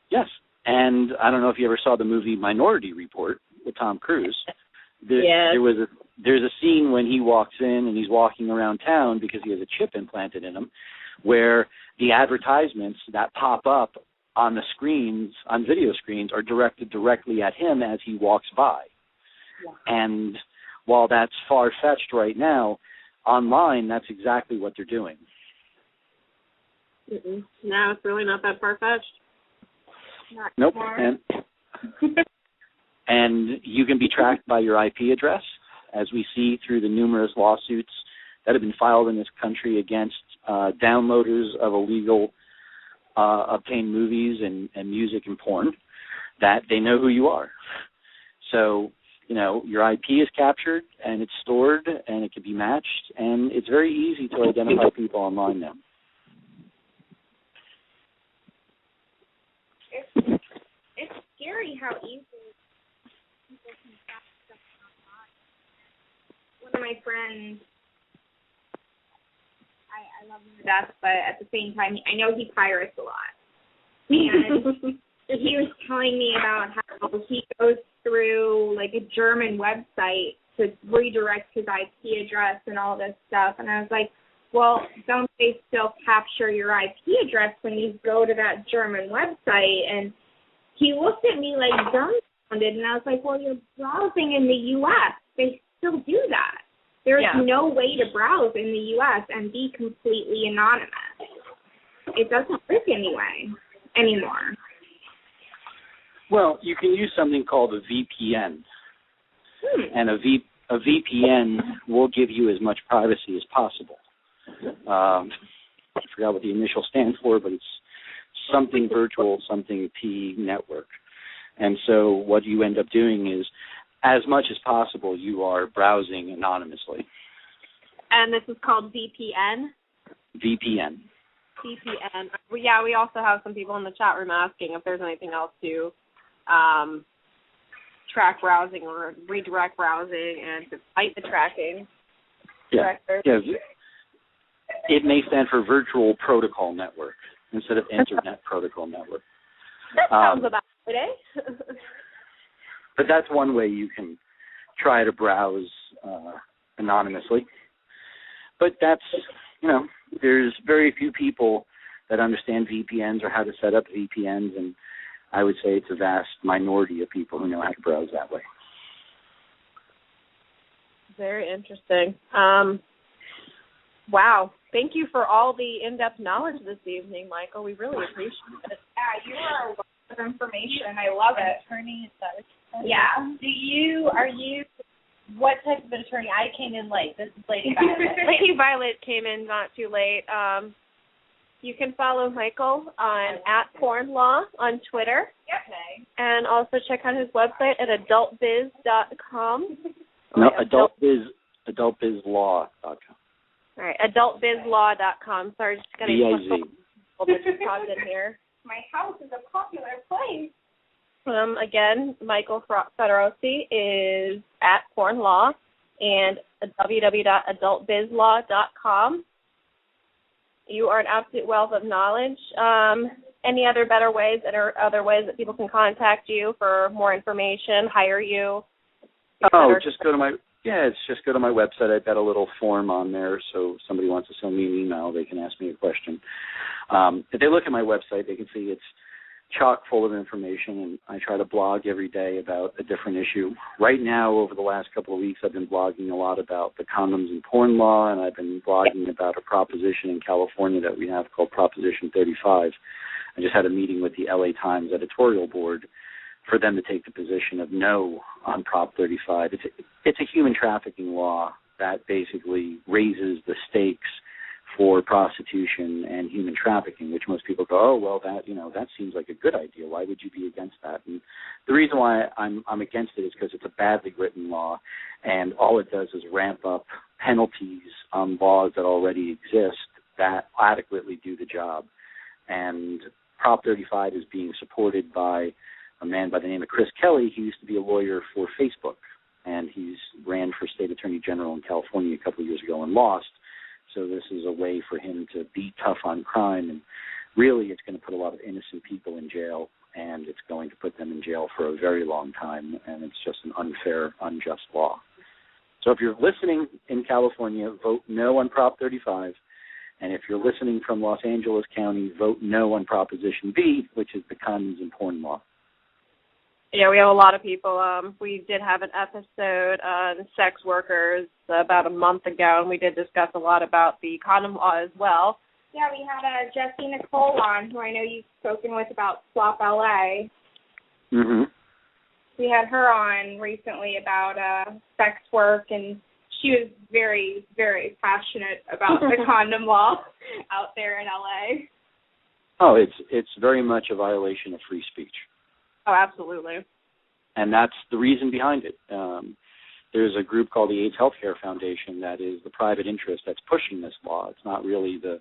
Yes, and I don't know if you ever saw the movie Minority Report with Tom Cruise. There's a scene when he walks in and he's walking around town because he has a chip implanted in him, where the advertisements that pop up on the screens, on video screens, are directed directly at him as he walks by. Yeah. And while that's far-fetched right now, online, that's exactly what they're doing. No, it's really not that far-fetched. Nope. And you can be tracked by your IP address, as we see through the numerous lawsuits that have been filed in this country against downloaders of illegal obtained movies and music and porn, that they know who you are. So, your IP is captured and it's stored and it can be matched, and it's very easy to identify people online now. It's scary how easy people can track stuff online. One of my friends, I love him to death, but at the same time, I know he pirates a lot. And he was telling me about how he goes through like a German website to redirect his IP address and all this stuff. And I was like, well, don't they still capture your IP address when you go to that German website? And he looked at me like dumbfounded, and I was like, well, you're browsing in the U.S. They still do that. There's no way to browse in the U.S. and be completely anonymous. It doesn't work anymore. Well, you can use something called a VPN. And a VPN will give you as much privacy as possible. I forgot what the initial stands for, but it's something virtual, something P network. And so what you end up doing is, as much as possible, you are browsing anonymously. And this is called VPN? VPN. VPN. Yeah, we also have some people in the chat room asking if there's anything else to track browsing or redirect browsing and to fight the tracking. Yeah. It may stand for Virtual Protocol Network instead of Internet Protocol Network. That sounds about it, eh? But that's one way you can try to browse anonymously. But that's, there's very few people that understand VPNs or how to set up VPNs, and I would say it's a vast minority of people who know how to browse that way. Very interesting. Wow. Thank you for all the in-depth knowledge this evening, Michael. We really appreciate it. Yeah, you are a lot of information. I love it. Attorney, is that what you're saying? Yeah. Are you, what type of an attorney? I came in late. This is Lady Violet. Lady Violet came in not too late. You can follow Michael on @pornlaw on Twitter. Okay. And also check out his website at adultbiz.com. No, adultbizlaw.com. All right, adultbizlaw.com. Sorry, just got to just popped in here. My house is a popular place. Again, Michael Federosi is @pornlaw and www.adultbizlaw.com. You are an absolute wealth of knowledge. Any other better ways other ways that people can contact you for more information, hire you? Just go to my website. I've got a little form on there, so if somebody wants to send me an email, they can ask me a question. If they look at my website, they can see it's chock full of information, and I try to blog every day about a different issue. Right now, over the last couple of weeks, I've been blogging a lot about the condoms and porn law, and I've been blogging about a proposition in California that we have called Proposition 35. I just had a meeting with the LA Times editorial board for them to take the position of no on Prop 35. It's a human trafficking law that basically raises the stakes for prostitution and human trafficking, which most people go, oh, well, that seems like a good idea. Why would you be against that? And the reason why I'm against it is because it's a badly written law, and all it does is ramp up penalties on laws that already exist that adequately do the job. And Prop 35 is being supported by a man by the name of Chris Kelly. He used to be a lawyer for Facebook, and he's ran for state attorney general in California a couple of years ago and lost. So this is a way for him to be tough on crime, and really it's going to put a lot of innocent people in jail, and it's going to put them in jail for a very long time, and it's just an unfair, unjust law. So if you're listening in California, vote no on Prop 35, and if you're listening from Los Angeles County, vote no on Proposition B, which is the condoms and porn law. Yeah, we have a lot of people. We did have an episode on sex workers about a month ago, and we did discuss a lot about the condom law as well. Yeah, we had Jessie Nicole on, who I know you've spoken with about Swap LA. Mm-hmm. We had her on recently about sex work, and she was very, very passionate about the condom law out there in LA. Oh, it's very much a violation of free speech. Oh, absolutely. And that's the reason behind it. There's a group called the AIDS Healthcare Foundation that is the private interest that's pushing this law. It's not really the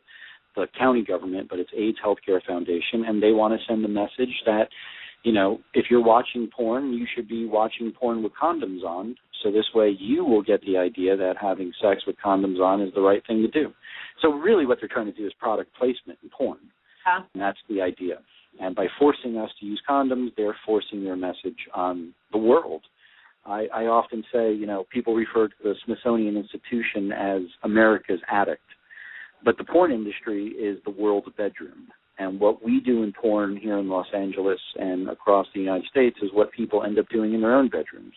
county government, but it's AIDS Healthcare Foundation, and they want to send the message that, if you're watching porn, you should be watching porn with condoms on, so this way you will get the idea that having sex with condoms on is the right thing to do. So really what they're trying to do is product placement in porn, and that's the idea. And by forcing us to use condoms, they're forcing their message on the world. I often say, people refer to the Smithsonian Institution as America's attic. But the porn industry is the world's bedroom. And what we do in porn here in Los Angeles and across the United States is what people end up doing in their own bedrooms.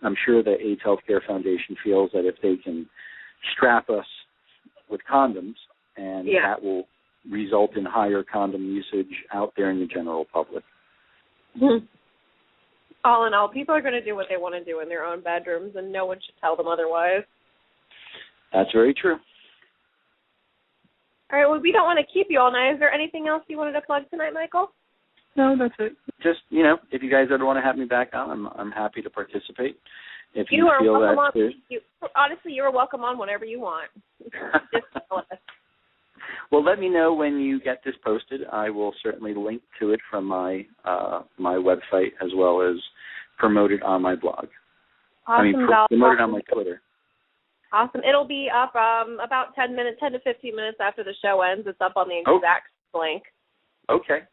I'm sure the AIDS Healthcare Foundation feels that if they can strap us with condoms, and that will result in higher condom usage out there in the general public. Mm-hmm. All in all, people are going to do what they want to do in their own bedrooms, and no one should tell them otherwise. That's very true. All right, well, we don't want to keep you all night. Is there anything else you wanted to plug tonight, Michael? No, that's it. Just, if you guys ever want to have me back on, I'm happy to participate. If you feel welcome that on. Honestly, you're welcome on whenever you want. Just tell us. Well, let me know when you get this posted. I will certainly link to it from my my website as well as promote it on my blog. Awesome. Promote it on my Twitter. Awesome. It'll be up about 10 to 15 minutes after the show ends. It's up on the exact link. Okay.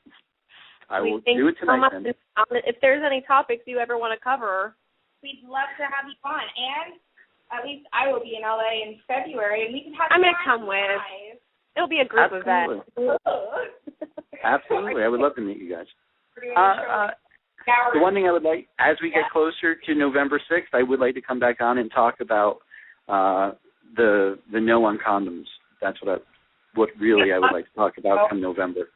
I will do it tonight then. If there's any topics you ever want to cover, we'd love to have you on. And at least I will be in LA in February, and we can have I'm going to come with. It'll be a group event. Absolutely. I would love to meet you guys. The one thing I would like, as we get closer to November 6th, I would like to come back on and talk about the no on condoms. That's what really I would like to talk about come November.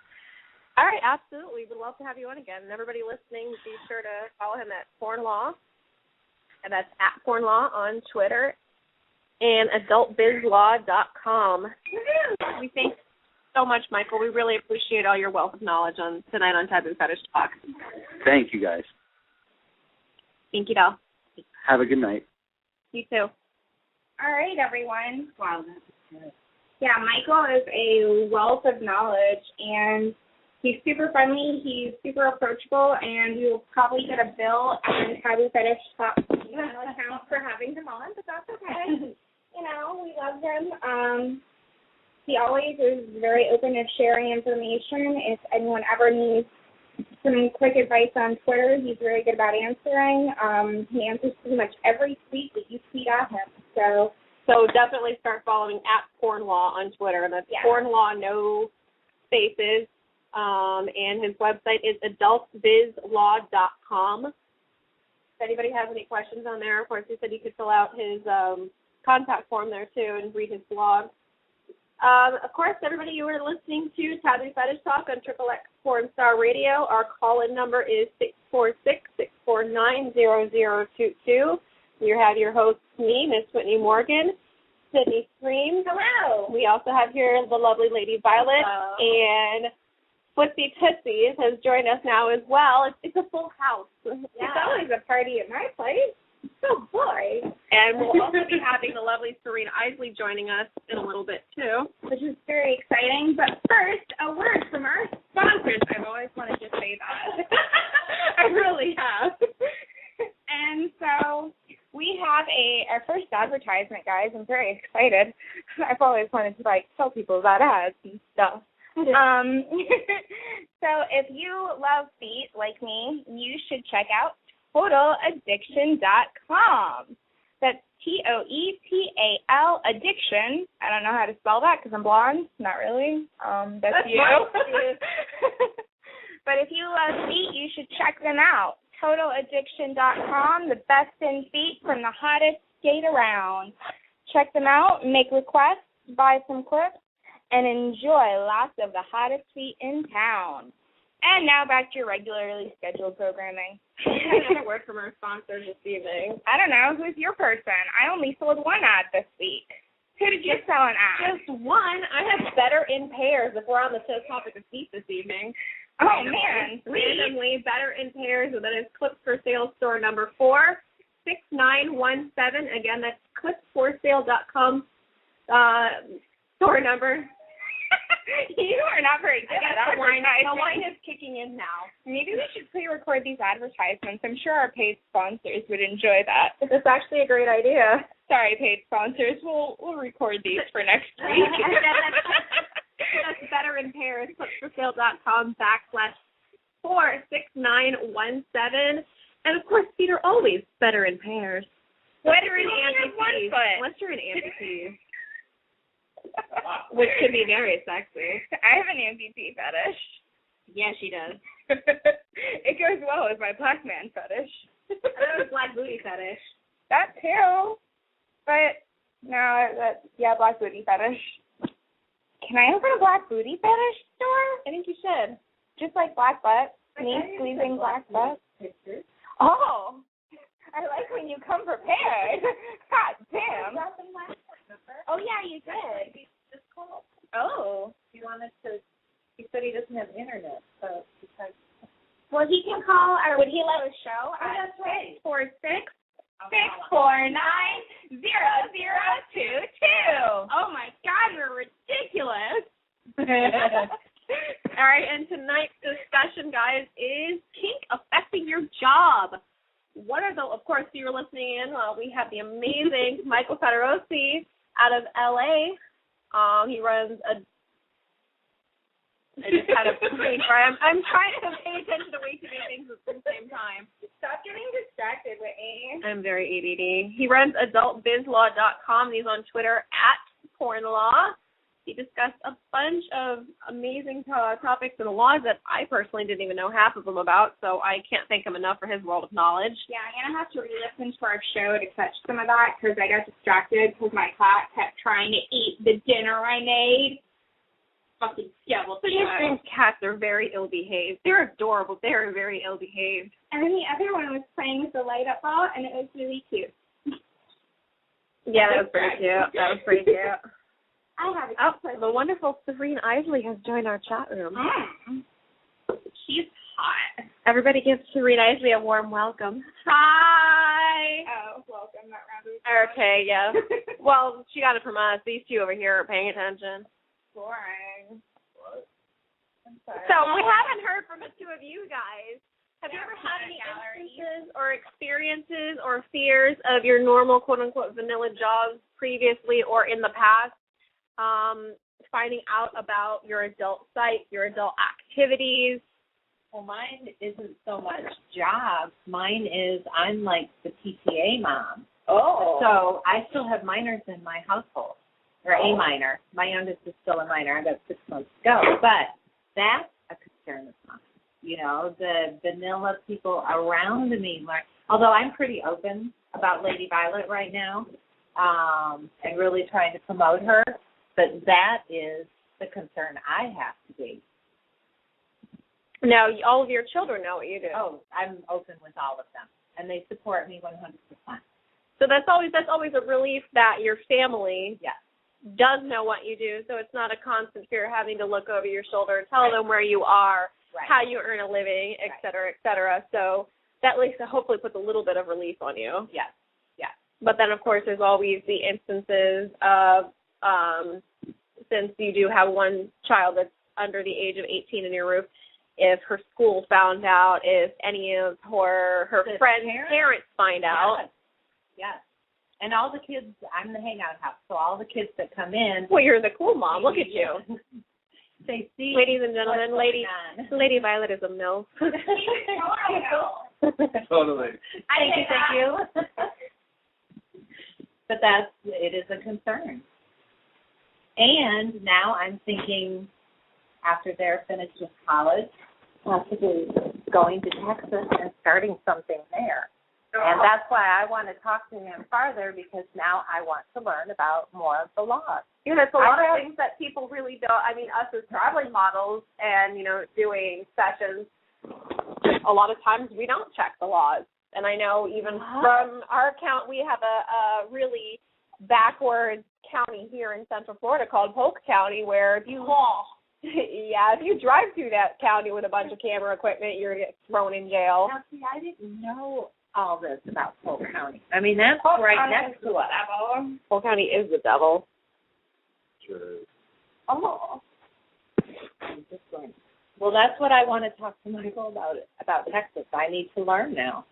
All right, absolutely. We'd love to have you on again. And everybody listening, be sure to follow him at Porn Law, and that's at Porn Law on Twitter, and adultbizlaw.com. We thank you so much, Michael. We really appreciate all your wealth of knowledge tonight on Taboo Fetish Talk. Thank you, guys. Thank you, doll. Have a good night. You too. All right, everyone. Wow, that's good. Yeah, Michael is a wealth of knowledge, and he's super friendly, he's super approachable, and we will probably get a bill on Taboo Fetish Talk account for having him on, but that's okay. We love him. He always is very open to sharing information. If anyone ever needs some quick advice on Twitter, he's very good about answering. He answers pretty much every tweet that you tweet at him. So definitely start following at Porn Law on Twitter. And that's Porn Law, no spaces. And his website is adultbizlaw.com. If anybody has any questions on there, of course, he said you could fill out his contact form there, too, and read his blog. Of course, everybody, you are listening to Taboo Fetish Talk on XXX Porn Star Radio. Our call-in number is 646-649-0022. You have your host, me, Miss Whitney Morgan. Sydney Scream. Hello. We also have here the lovely Lady Violet. Hello. And Footsie Tootsies has joined us now as well. It's a full house. Yeah. It's always a party at my place. Oh, boy. And we'll also be having the lovely Serena Isley joining us in a little bit, too. Which is very exciting. But first, a word from our sponsors. I've always wanted to say that. I really have. And so we have our first advertisement, guys. I'm very excited. I've always wanted to, tell people about ads and stuff. So if you love feet like me, you should check out TotalAddiction.com. That's TOETAL addiction. I don't know how to spell that because I'm blonde. Not really. That's you. But if you love feet, you should check them out. TotalAddiction.com, the best in feet from the hottest skate around. Check them out, make requests, buy some clips, and enjoy lots of the hottest feet in town. And now back to your regularly scheduled programming. Another word from our sponsor this evening. I don't know. Who's your person? I only sold one ad this week. Who did you sell an ad? Just one. I have Better in Pairs if we're on the topic of feet this evening. Oh, man. Randomly, Better in Pairs, and that is Clips for Sale store number 46917. Again, that's clipsforsale.com store number. You are not very good at advertising. The line is kicking in now. Maybe we should pre-record these advertisements. I'm sure our paid sponsors would enjoy that. It's actually a great idea. Sorry, paid sponsors. We'll record these for next week. That's Better in Pairs, clipsforsale.com/46917. And of course, feet are always better in pairs. Unless you're an amputee. Unless you're an amputee. Which could be very sexy. I have an amputee fetish. Yeah, she does. It goes well with my black man fetish. I have a black booty fetish. That too. But no, black booty fetish. Can I open a black booty fetish store? I think you should. Just like black butt. Me squeezing black butt. Oh, I like when you come prepared. God damn. Oh, yeah, you did. Oh. He said he doesn't have internet, so well, he can call, or would he let us show? That's right. 646-649-0022. Oh, my God, we're ridiculous. All right, and tonight's discussion, guys, is kink affecting your job. Of course, you were listening in, we have the amazing Michael Federosi out of LA. He runs I just had a break. I'm trying to pay attention to way too many things at the same time. Stop getting distracted, Whitney. I'm very ADD. He runs adultbizlaw.com, and he's on Twitter @pornlaw. He discussed a bunch of amazing topics and laws that I personally didn't even know half of them about, so I can't thank him enough for his wealth of knowledge. Yeah, I'm going to have to re-listen to our show to catch some of that because I got distracted because my cat kept trying to eat the dinner I made. Fucking devil. These cats are very ill-behaved. They're adorable. They're very ill-behaved. And then the other one was playing with the light-up ball, and it was really cute. Yeah, that was pretty cute. I have the wonderful Serena Isley has joined our chat room. She's hot. Everybody give Serena Isley a warm welcome. Hi. Oh, welcome. That round of applause. Okay, yeah. Well, she got it from us. These two over here are paying attention. Boring. What? I'm sorry. So we haven't heard from the two of you guys. Have you ever had any instances or experiences or fears of your normal quote-unquote vanilla jobs previously or in the past? Finding out about your adult site, your adult activities? Well, mine isn't so much jobs. Mine is I'm like the PTA mom. Oh. So I still have minors in my household, or a minor. My youngest is still a minor. I got 6 months to go. But that's a concern of mine. You know, the vanilla people around me learn. Although I'm pretty open about Lady Violet right now and really trying to promote her. But that is the concern I have to be. Now, all of your children know what you do. Oh, I'm open with all of them, and they support me 100%. So that's always a relief that your family does know what you do, so it's not a constant fear of having to look over your shoulder and tell them where you are, how you earn a living, et cetera, et cetera. So that at least hopefully puts a little bit of relief on you. Yes. But then, of course, there's always the instances of, since you do have one child that's under the age of 18 in your roof, if her school found out, if any of her friends' parents find out. Yes. And all the kids, I'm the hangout house, so all the kids that come in. Well, you're the cool mom. Look at you. They see. Ladies and gentlemen, Lady Violet is a MILF. Totally. Thank you. But it is a concern. And now I'm thinking, after they're finished with college, possibly going to Texas and starting something there. And that's why I want to talk to him farther, because now I want to learn about more of the laws. You know, there's a lot of things that people really don't. I mean, us as traveling models and, doing sessions, a lot of times we don't check the laws. And I know even from our account, we have a really backwards county here in Central Florida called Polk County, where if you if you drive through that county with a bunch of camera equipment, you're going to get thrown in jail. Now, see, I didn't know all this about Polk County. I mean, that's right next to us. Polk County is the devil. Sure. Oh. Well, that's what I want to talk to Michael about Texas. I need to learn now.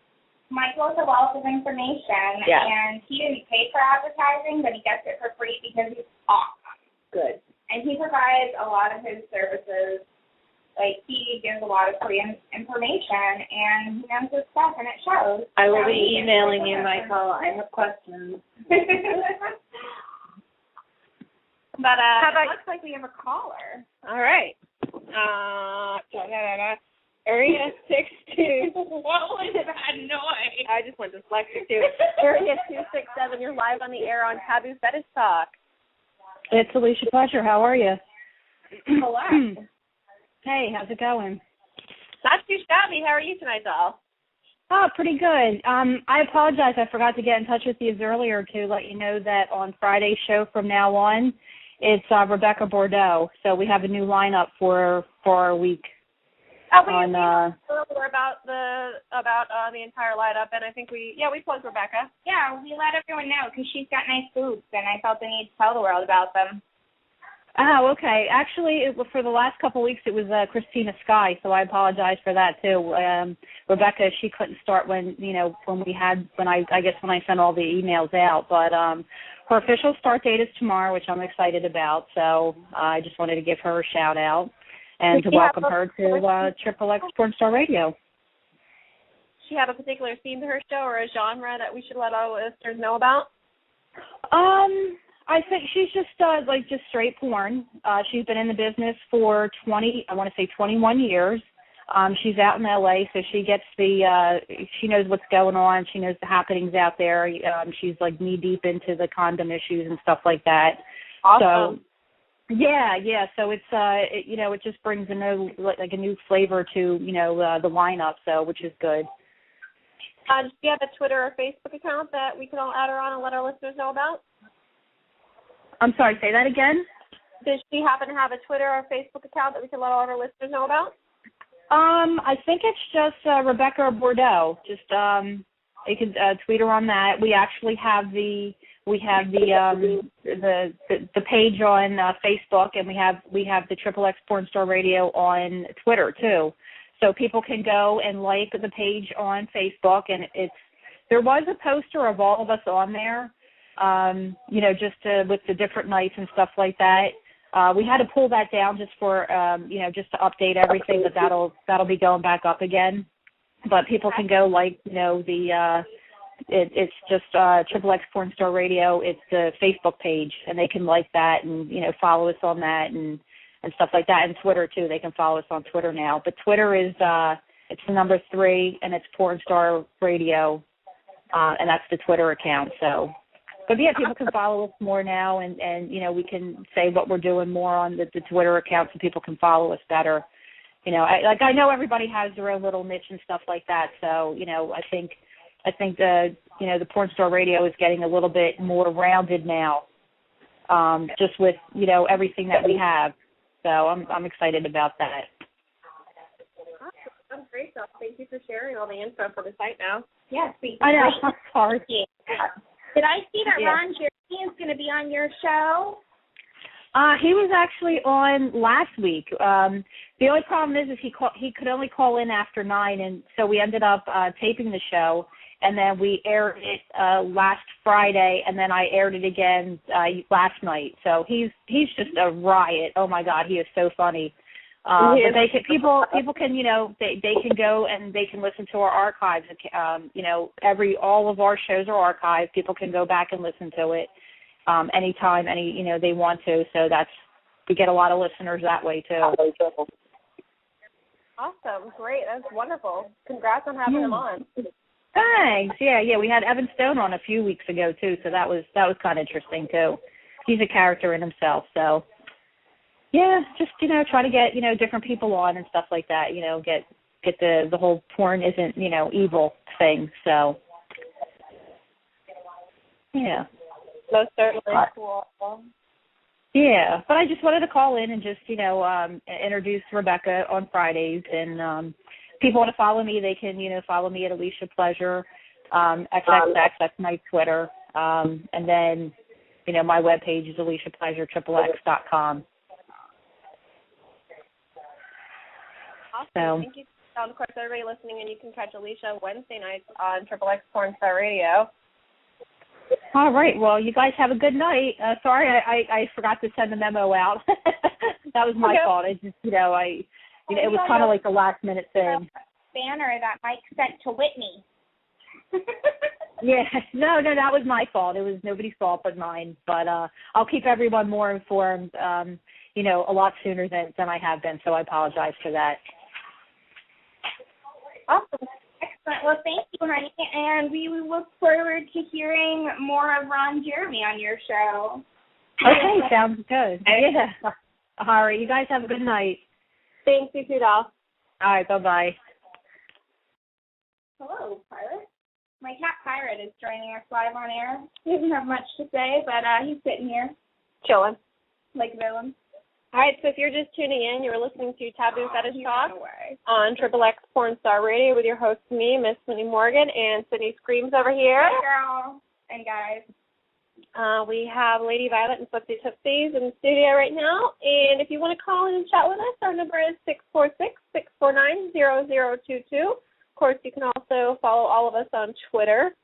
Michael's a wealth of information, and he didn't pay for advertising, but he gets it for free because he's awesome. Good. And he provides a lot of his services. Like, he gives a lot of free information, and he knows his stuff, and it shows. I will be emailing you, Michael. I have questions. But it looks like we have a caller. All right. Area 62. What was that noise? I just went dyslexic too. Area 267. You're live on the air on Taboo Fetish Talk. It's Alicia Pleasure. How are you? Hello. Hey, how's it going? Not too shabby. How are you tonight, doll? Oh, pretty good. I apologize. I forgot to get in touch with you earlier to let you know that on Friday's show from now on, it's Rebecca Bordeaux. So we have a new lineup for our week. We earlier about the entire lineup, and I think we plugged Rebecca. Yeah, we let everyone know because she's got nice boobs, and I felt the need to tell the world about them. Oh, okay. Actually, for the last couple of weeks, it was Christina Sky, so I apologize for that too. Rebecca, she couldn't start when I sent all the emails out, but her official start date is tomorrow, which I'm excited about. So I just wanted to give her a shout out and to welcome her to Triple X Porn Star Radio. Does she have a particular theme to her show or a genre that we should let our listeners know about? I think she's just straight porn. She's been in the business for 21 years. She's out in LA, so she gets she knows what's going on. She knows the happenings out there. She's like knee deep into the condom issues and stuff like that. Awesome. So, yeah. So it's it just brings a new flavor to the lineup. So which is good. Do you have a Twitter or Facebook account that we can all add her on and let our listeners know about? I'm sorry, say that again? Does she happen to have a Twitter or Facebook account that we can let all of our listeners know about? I think it's just Rebecca Bordeaux. Just you can tweet her on that. We actually have the page on Facebook, and we have the Triple X Porn Star Radio on Twitter too. So people can go and like the page on Facebook, and there was a poster of all of us on there. With the different nights and stuff like that. We had to pull that down just for, just to update everything, but that'll be going back up again. But people can go it's just Triple X Porn Star Radio. It's the Facebook page, and they can like that and, follow us on that and stuff like that. And Twitter, too. They can follow us on Twitter now. But Twitter is, it's the number 3, and it's Porn Star Radio, and that's the Twitter account, so... But yeah, people can follow us more now, and we can say what we're doing more on the Twitter account so people can follow us better. I know everybody has their own little niche and stuff like that. So I think think the Porn Star Radio is getting a little bit more rounded now, just with everything that we have. So I'm excited about that. That's great stuff. Thank you for sharing all the info for the site now. Yes, I know. I'm sorry. Did I see that Ron Jeremy is going to be on your show? He was actually on last week. The only problem is he could only call in after 9, and so we ended up taping the show, and then we aired it last Friday, and then I aired it again last night. So he's just a riot. Oh my God, he is so funny. But people can they can go and they can listen to our archives. All of our shows are archived. People can go back and listen to it anytime they want to. So we get a lot of listeners that way too. Awesome, great, that's wonderful. Congrats on having him on. Thanks. Yeah. We had Evan Stone on a few weeks ago too, so that was kind of interesting too. He's a character in himself, so. Yeah, just try to get different people on and stuff like that. Get the whole porn isn't evil thing. So yeah, most certainly. Cool. Yeah, but I just wanted to call in and just introduce Rebecca on Fridays, and people want to follow me, they can follow me at Alicia Pleasure XXX. That's my Twitter, and then my webpage is AliciaPleasure.com. Awesome. Thank you. Of course, everybody listening, and you can catch Alicia Wednesday nights on XXX Porn Star Radio. All right. Well, you guys have a good night. Sorry, I forgot to send the memo out. That was my fault. I just, it was kind of like a last minute thing. Banner that Mike sent to Whitney. Yeah. No, that was my fault. It was nobody's fault but mine. But I'll keep everyone more informed, a lot sooner than I have been. So I apologize for that. Awesome. Excellent. Well, thank you, honey. And we look forward to hearing more of Ron Jeremy on your show. Okay, sounds good. Yeah. All right. You guys have a good night. Thanks, you too, doll. All right. Bye-bye. Hello, Pirate. My cat Pirate is joining us live on air. He doesn't have much to say, but he's sitting here. Chilling. Like a villain. All right, so if you're just tuning in, you're listening to Taboo Fetish Talk on XXX Porn Star Radio with your host, me, Miss Sydney Morgan, and Sydney Screams over here. Hey, girl and guys. We have Lady Violet and Flipsy Tipsies in the studio right now, and if you want to call in and chat with us, our number is 646-649-0022. Of course, you can also follow all of us on Twitter.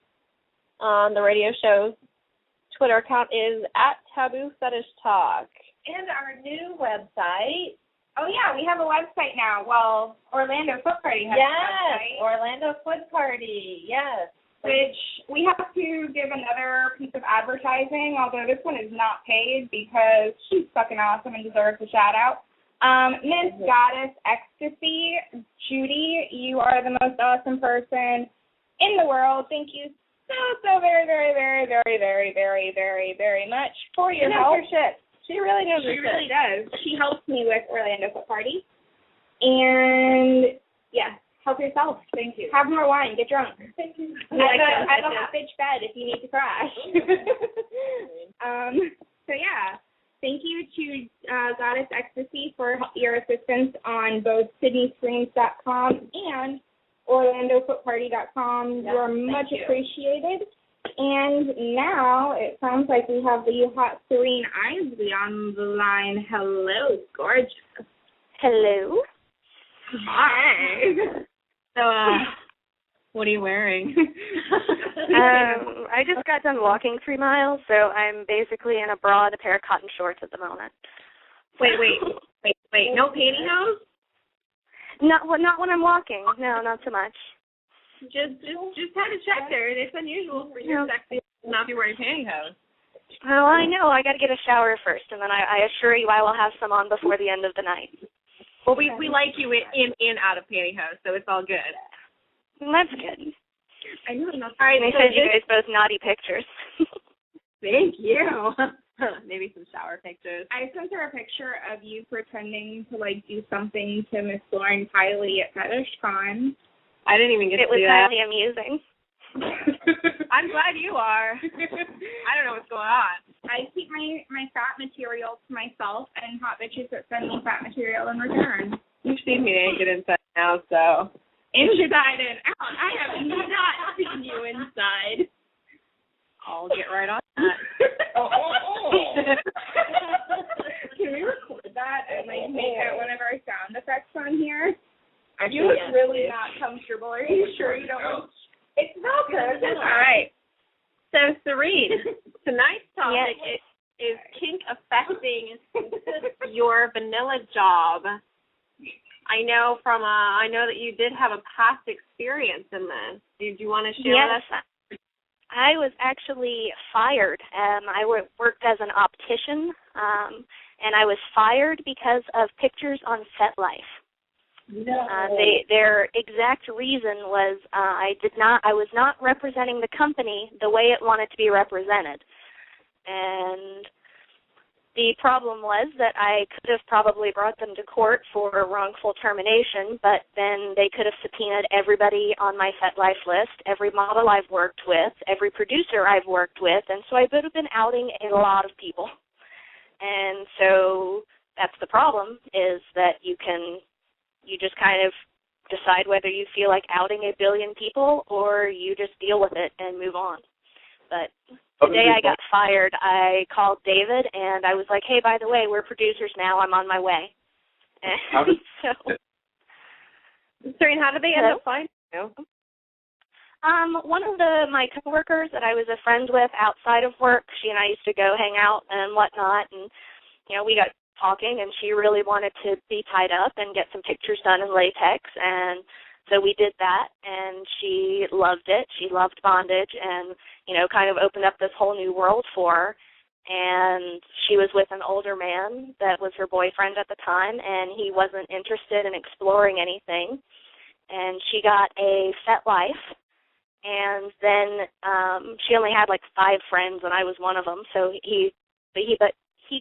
The radio show's Twitter account is @Taboo Fetish Talk. And our new website. Oh, yeah, we have a website now. Well, Orlando Foot Party has a website. Orlando Foot Party, yes. Which we have to give another piece of advertising, although this one is not paid because she's fucking awesome and deserves a shout-out. Miss Goddess Ecstasy, Judy, you are the most awesome person in the world. Thank you so very, very, very, very, very, very, very, very much for your help. She really knows her shit. She really does. She helps me with Orlando Foot Party. And, yeah, help yourself. Thank you. Have more wine. Get drunk. Thank you. I have a hot bitch bed if you need to crash. So, yeah. Thank you to Goddess Ecstasy for your assistance on both SydneyScreams.com and OrlandoFootParty.com. You're much appreciated. And now it sounds like we have the hot Serene Isley on the line. Hello, gorgeous. Hello. Hi. So, what are you wearing? I just got done walking 3 miles, so I'm basically in a bra and a pair of cotton shorts at the moment. Wait. No pantyhose? Not when I'm walking. No, not so much. Just had to check there. It's unusual for your sexy to not be wearing pantyhose. Well, I know. I got to get a shower first, and then I assure you I will have some on before the end of the night. Well, we like you in and out of pantyhose, so it's all good. That's good. I know. All right, they sent you guys both naughty pictures. Thank you. Maybe some shower pictures. I sent her a picture of you pretending to, do something to Miss Lauren Kiley at FetishCon. I didn't even get to see that. It was highly amusing. I'm glad you are. I don't know what's going on. I keep my fat material to myself, and hot bitches that send me fat material in return. You've seen me naked inside now, so. Inside and out. I have not seen you inside. I'll get right on that. Can we record that and make that one of our sound effects on here? You look really not comfortable. Are you sure you don't want? It's not good. All right. So, Serene, tonight's topic is kink affecting your vanilla job. I know that you did have a past experience in this. Did you want to share with us? I was actually fired. I worked as an optician, and I was fired because of pictures on FetLife. No. Their exact reason was I was not representing the company the way it wanted to be represented. And the problem was that I could have probably brought them to court for wrongful termination, but then they could have subpoenaed everybody on my FetLife list, every model I've worked with, every producer I've worked with, and so I would have been outing a lot of people. And so that's the problem, is that you just kind of decide whether you feel like outing a billion people or you just deal with it and move on. But the day I got fired, I called David, and I was like, hey, by the way, we're producers now. I'm on my way. And so, Serene, how did they end up finding you? One of my coworkers that I was a friend with outside of work, she and I used to go hang out and whatnot, and, we got talking, and she really wanted to be tied up and get some pictures done in latex, and so we did that, and she loved it. She loved bondage and, kind of opened up this whole new world for her. And she was with an older man that was her boyfriend at the time, and he wasn't interested in exploring anything. And she got a FetLife, and then she only had like 5 friends, and I was one of them. So he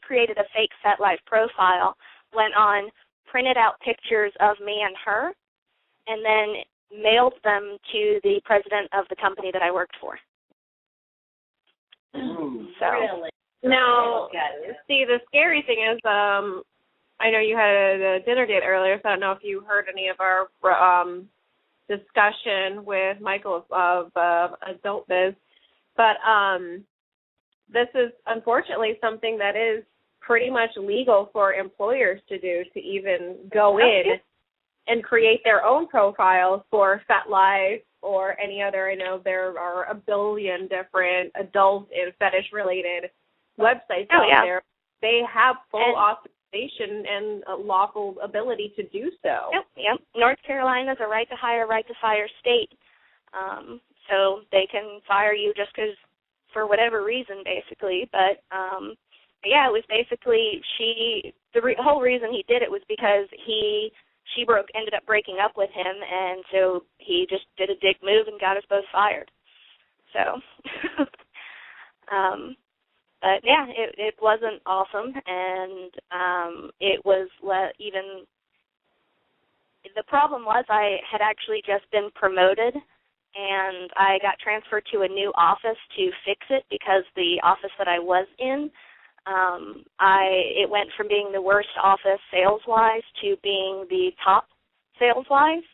created a fake FetLife profile, went on, printed out pictures of me and her, and then mailed them to the president of the company that I worked for. So. Really? Now, see, the scary thing is, I know you had a dinner date earlier, so I don't know if you heard any of our discussion with Michael of Adult Biz, but this is unfortunately something that is pretty much legal for employers to do, to even go in and create their own profiles for FetLife or any other. I know there are a billion different adult and fetish-related websites out there. They have full authorization and a lawful ability to do so. Yep. North Carolina is a right to hire, right to fire state. So they can fire you just because, for whatever reason, basically. But, it was basically the whole reason he did it was because she ended up breaking up with him, and so he just did a dick move and got us both fired. So, but yeah, it wasn't awesome, and it was even. The problem was I had actually just been promoted, and I got transferred to a new office to fix it because the office that I was in, it went from being the worst office sales-wise to being the top sales-wise.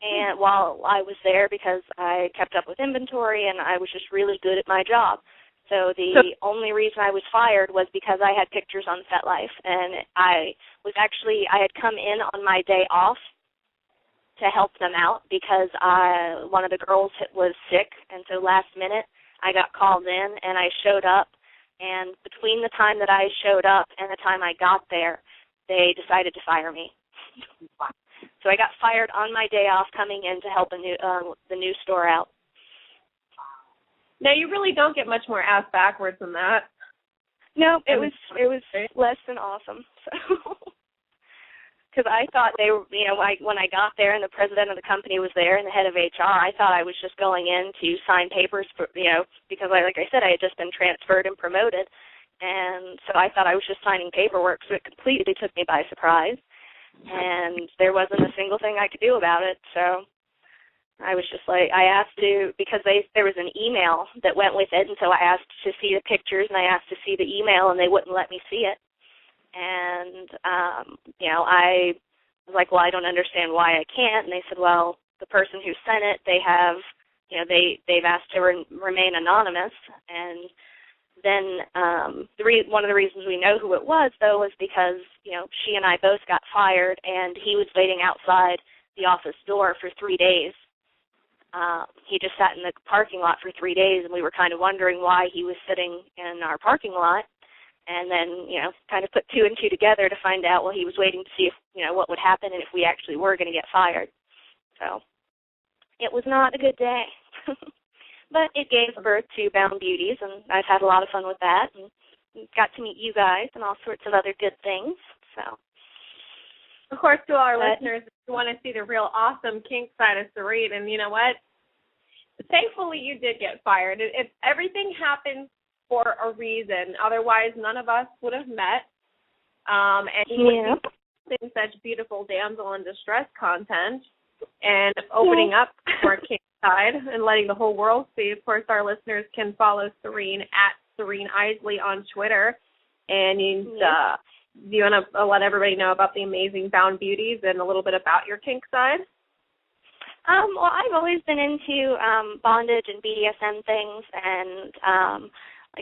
And while I was there, because I kept up with inventory and I was just really good at my job. So the only reason I was fired was because I had pictures on FetLife, and I had come in on my day off to help them out because one of the girls was sick, and so last minute I got called in and I showed up, and between the time that I showed up and the time I got there, they decided to fire me. So I got fired on my day off coming in to help the new store out. Now, you really don't get much more ass backwards than that. No, it was less than awesome. So, because I thought they were, when I got there and the president of the company was there and the head of HR, I thought I was just going in to sign papers, for, because like I said, I had just been transferred and promoted, and so I thought I was just signing paperwork. So it completely took me by surprise, and there wasn't a single thing I could do about it. So I was just like, I asked to, because there was an email that went with it, and so I asked to see the pictures, and I asked to see the email, and they wouldn't let me see it. And, I was like, well, I don't understand why I can't. And they said, well, the person who sent it, they have, they've asked to remain anonymous. And then one of the reasons we know who it was, though, was because, she and I both got fired, and he was waiting outside the office door for 3 days. He just sat in the parking lot for 3 days, and we were kind of wondering why he was sitting in our parking lot. And then, kind of put two and two together to find out, well, he was waiting to see if, what would happen and if we actually were going to get fired. So it was not a good day. But it gave birth to Bound Beauties, and I've had a lot of fun with that, and got to meet you guys and all sorts of other good things. So, of course, to all our listeners, if you want to see the real awesome kink side of Serene, and you know what? Thankfully, you did get fired. If everything happens for a reason, otherwise none of us would have met. And you would be posting such beautiful damsel in distress content and opening up our kink side and letting the whole world see. Of course, our listeners can follow Serene at Serene Isley on Twitter. And you want to let everybody know about the amazing Bound Beauties and a little bit about your kink side? Well, I've always been into bondage and BDSM things, and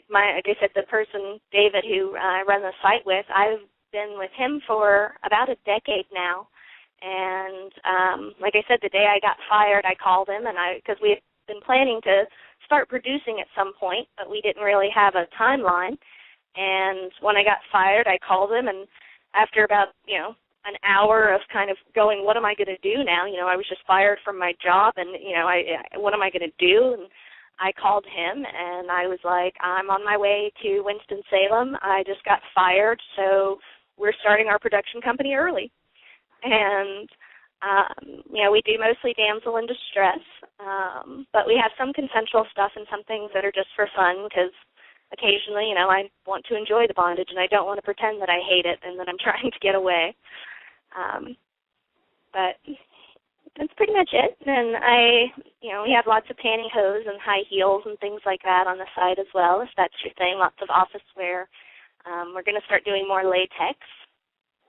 like I said, the person, David, who I run the site with, I've been with him for about a decade now. And like I said, the day I got fired, I called him, and because we had been planning to start producing at some point, but we didn't really have a timeline. And when I got fired, I called him, and after about, an hour of kind of going, what am I going to do now? I was just fired from my job, and, what am I going to do? And I called him, and I was like, I'm on my way to Winston-Salem. I just got fired, so we're starting our production company early. And, we do mostly damsel in distress, but we have some consensual stuff and some things that are just for fun, because occasionally, I want to enjoy the bondage, and I don't want to pretend that I hate it and that I'm trying to get away. But that's pretty much it. And we have lots of pantyhose and high heels and things like that on the site as well, if that's your thing, lots of office wear. We're going to start doing more latex.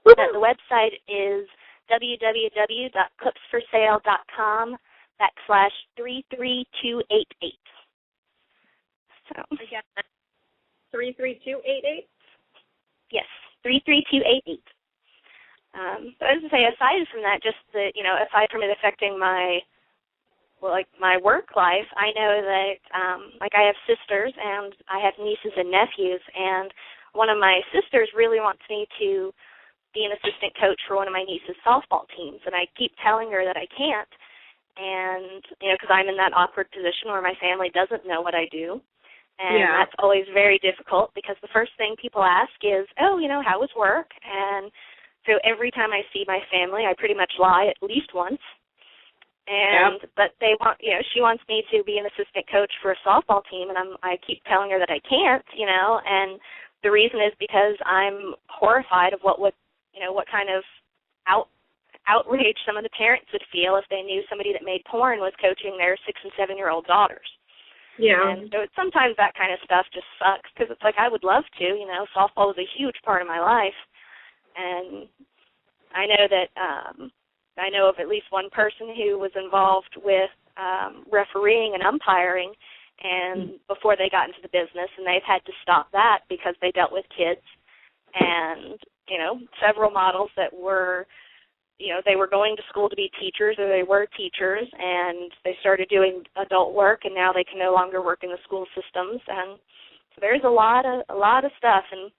The website is www.clipsforsale.com/33288. So, again, 33288? Yes, 33288. So as I say, aside from that, just the, aside from it affecting my work life, I know that, I have sisters and I have nieces and nephews, and one of my sisters really wants me to be an assistant coach for one of my niece's softball teams, and I keep telling her that I can't, and, because I'm in that awkward position where my family doesn't know what I do, and that's always very difficult, because the first thing people ask is, how was work? And so every time I see my family, I pretty much lie at least once. And but they want, she wants me to be an assistant coach for a softball team, and I keep telling her that I can't, and the reason is because I'm horrified of what kind of outrage some of the parents would feel if they knew somebody that made porn was coaching their 6- and 7-year-old daughters. Yeah. And so sometimes that kind of stuff just sucks, because it's like I would love to, softball was a huge part of my life. And I know that I know of at least one person who was involved with refereeing and umpiring, and before they got into the business, and they've had to stop that because they dealt with kids. And, several models that were, they were going to school to be teachers, or they were teachers, and they started doing adult work, and now they can no longer work in the school systems. And so there's a lot of stuff. And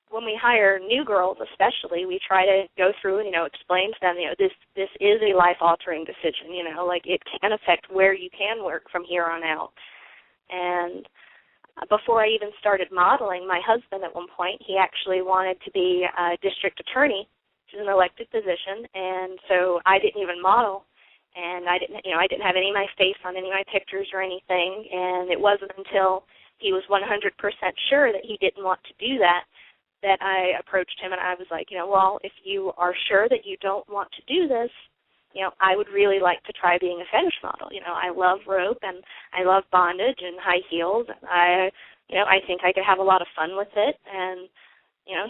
when we hire new girls especially, we try to go through and, explain to them, this is a life-altering decision, it can affect where you can work from here on out. And before I even started modeling, my husband at one point, he actually wanted to be a district attorney, which is an elected position, and so I didn't even model, and I didn't have any of my face on any of my pictures or anything, and it wasn't until he was 100% sure that he didn't want to do that I approached him, and I was like, well, if you are sure that you don't want to do this, I would really like to try being a fetish model. I love rope and I love bondage and high heels. I think I could have a lot of fun with it. And,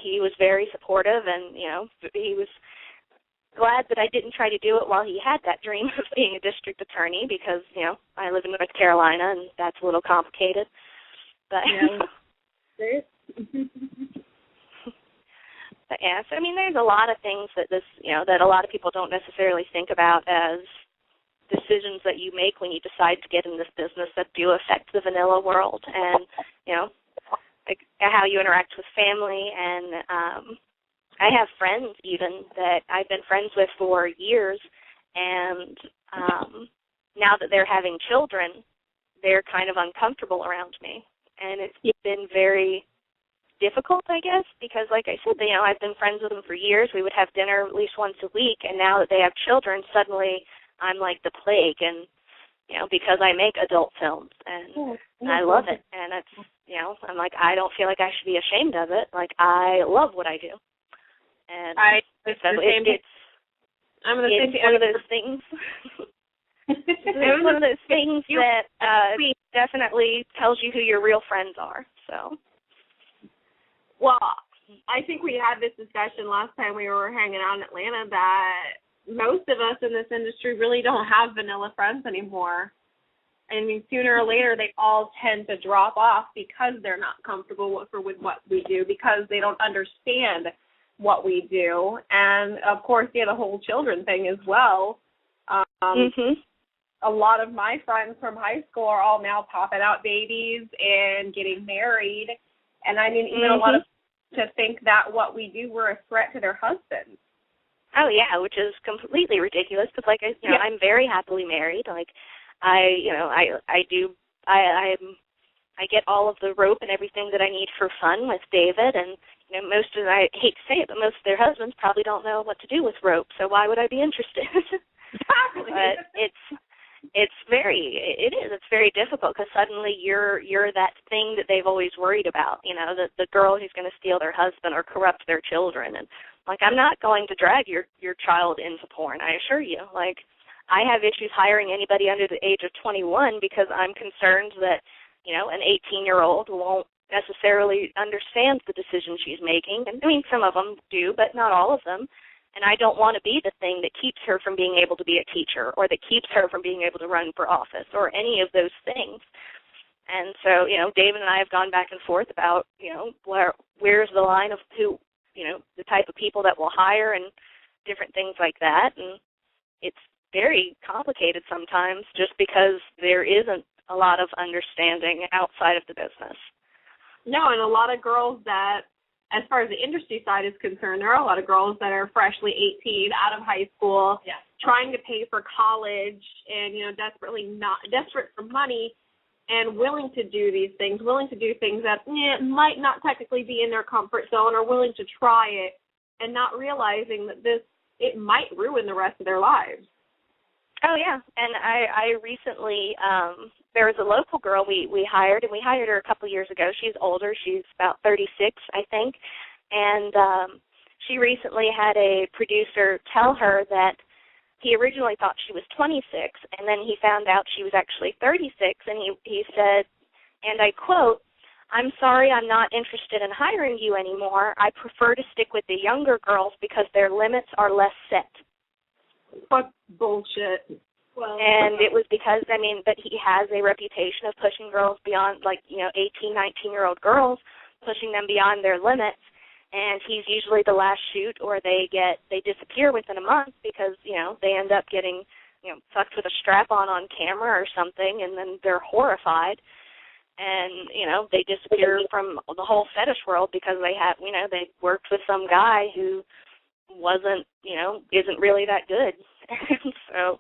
he was very supportive, and, he was glad that I didn't try to do it while he had that dream of being a district attorney because, I live in North Carolina and that's a little complicated. But, but yeah, so there's a lot of things that that a lot of people don't necessarily think about as decisions that you make when you decide to get in this business that do affect the vanilla world, and like how you interact with family. And I have friends even that I've been friends with for years, and now that they're having children, they're kind of uncomfortable around me, and it's been very difficult, I guess, because like I said, I've been friends with them for years. We would have dinner at least once a week, and now that they have children, suddenly I'm like the plague, and because I make adult films, and I love it, and it's I'm like, I don't feel like I should be ashamed of it. Like, I love what I do, and it's one of those things. It's one of those things that definitely tells you who your real friends are. So. Well, I think we had this discussion last time we were hanging out in Atlanta that most of us in this industry really don't have vanilla friends anymore. Sooner or later they all tend to drop off because they're not comfortable with what we do, because they don't understand what we do. And, of course, the whole children thing as well. A lot of my friends from high school are all now popping out babies and getting married. And even a lot of to think that what we do, we're a threat to their husbands. Oh yeah, which is completely ridiculous. Because I'm very happily married. Like, I get all of the rope and everything that I need for fun with David, and I hate to say it, but most of their husbands probably don't know what to do with rope. So why would I be interested? Exactly. But it's very difficult because suddenly you're that thing that they've always worried about, the girl who's going to steal their husband or corrupt their children. And I'm not going to drag your child into porn, I assure you. I have issues hiring anybody under the age of 21 because I'm concerned that an 18-year-old won't necessarily understand the decision she's making. And some of them do, but not all of them. And I don't want to be the thing that keeps her from being able to be a teacher, or that keeps her from being able to run for office, or any of those things. And so, David and I have gone back and forth about, where's the line of who, the type of people that we'll hire and different things like that. And it's very complicated sometimes just because there isn't a lot of understanding outside of the business. No, and a lot of girls that, as far as the industry side is concerned, there are a lot of girls that are freshly 18, out of high school, trying to pay for college, and desperate for money, and willing to do these things, willing to do things that might not technically be in their comfort zone, or willing to try it, and not realizing that it might ruin the rest of their lives. Oh, yeah, and I recently, there was a local girl we hired, and we hired her a couple years ago. She's older. She's about 36, I think, and she recently had a producer tell her that he originally thought she was 26, and then he found out she was actually 36, and he said, and I quote, "I'm sorry, I'm not interested in hiring you anymore. I prefer to stick with the younger girls because their limits are less set." What bullshit. Well, and it was because, but he has a reputation of pushing girls beyond, 18, 19-year-old girls, pushing them beyond their limits, and he's usually the last shoot, or they disappear within a month because, they end up getting, fucked with a strap-on camera or something, and then they're horrified, and, they disappear from the whole fetish world because they worked with some guy who wasn't, isn't really that good. So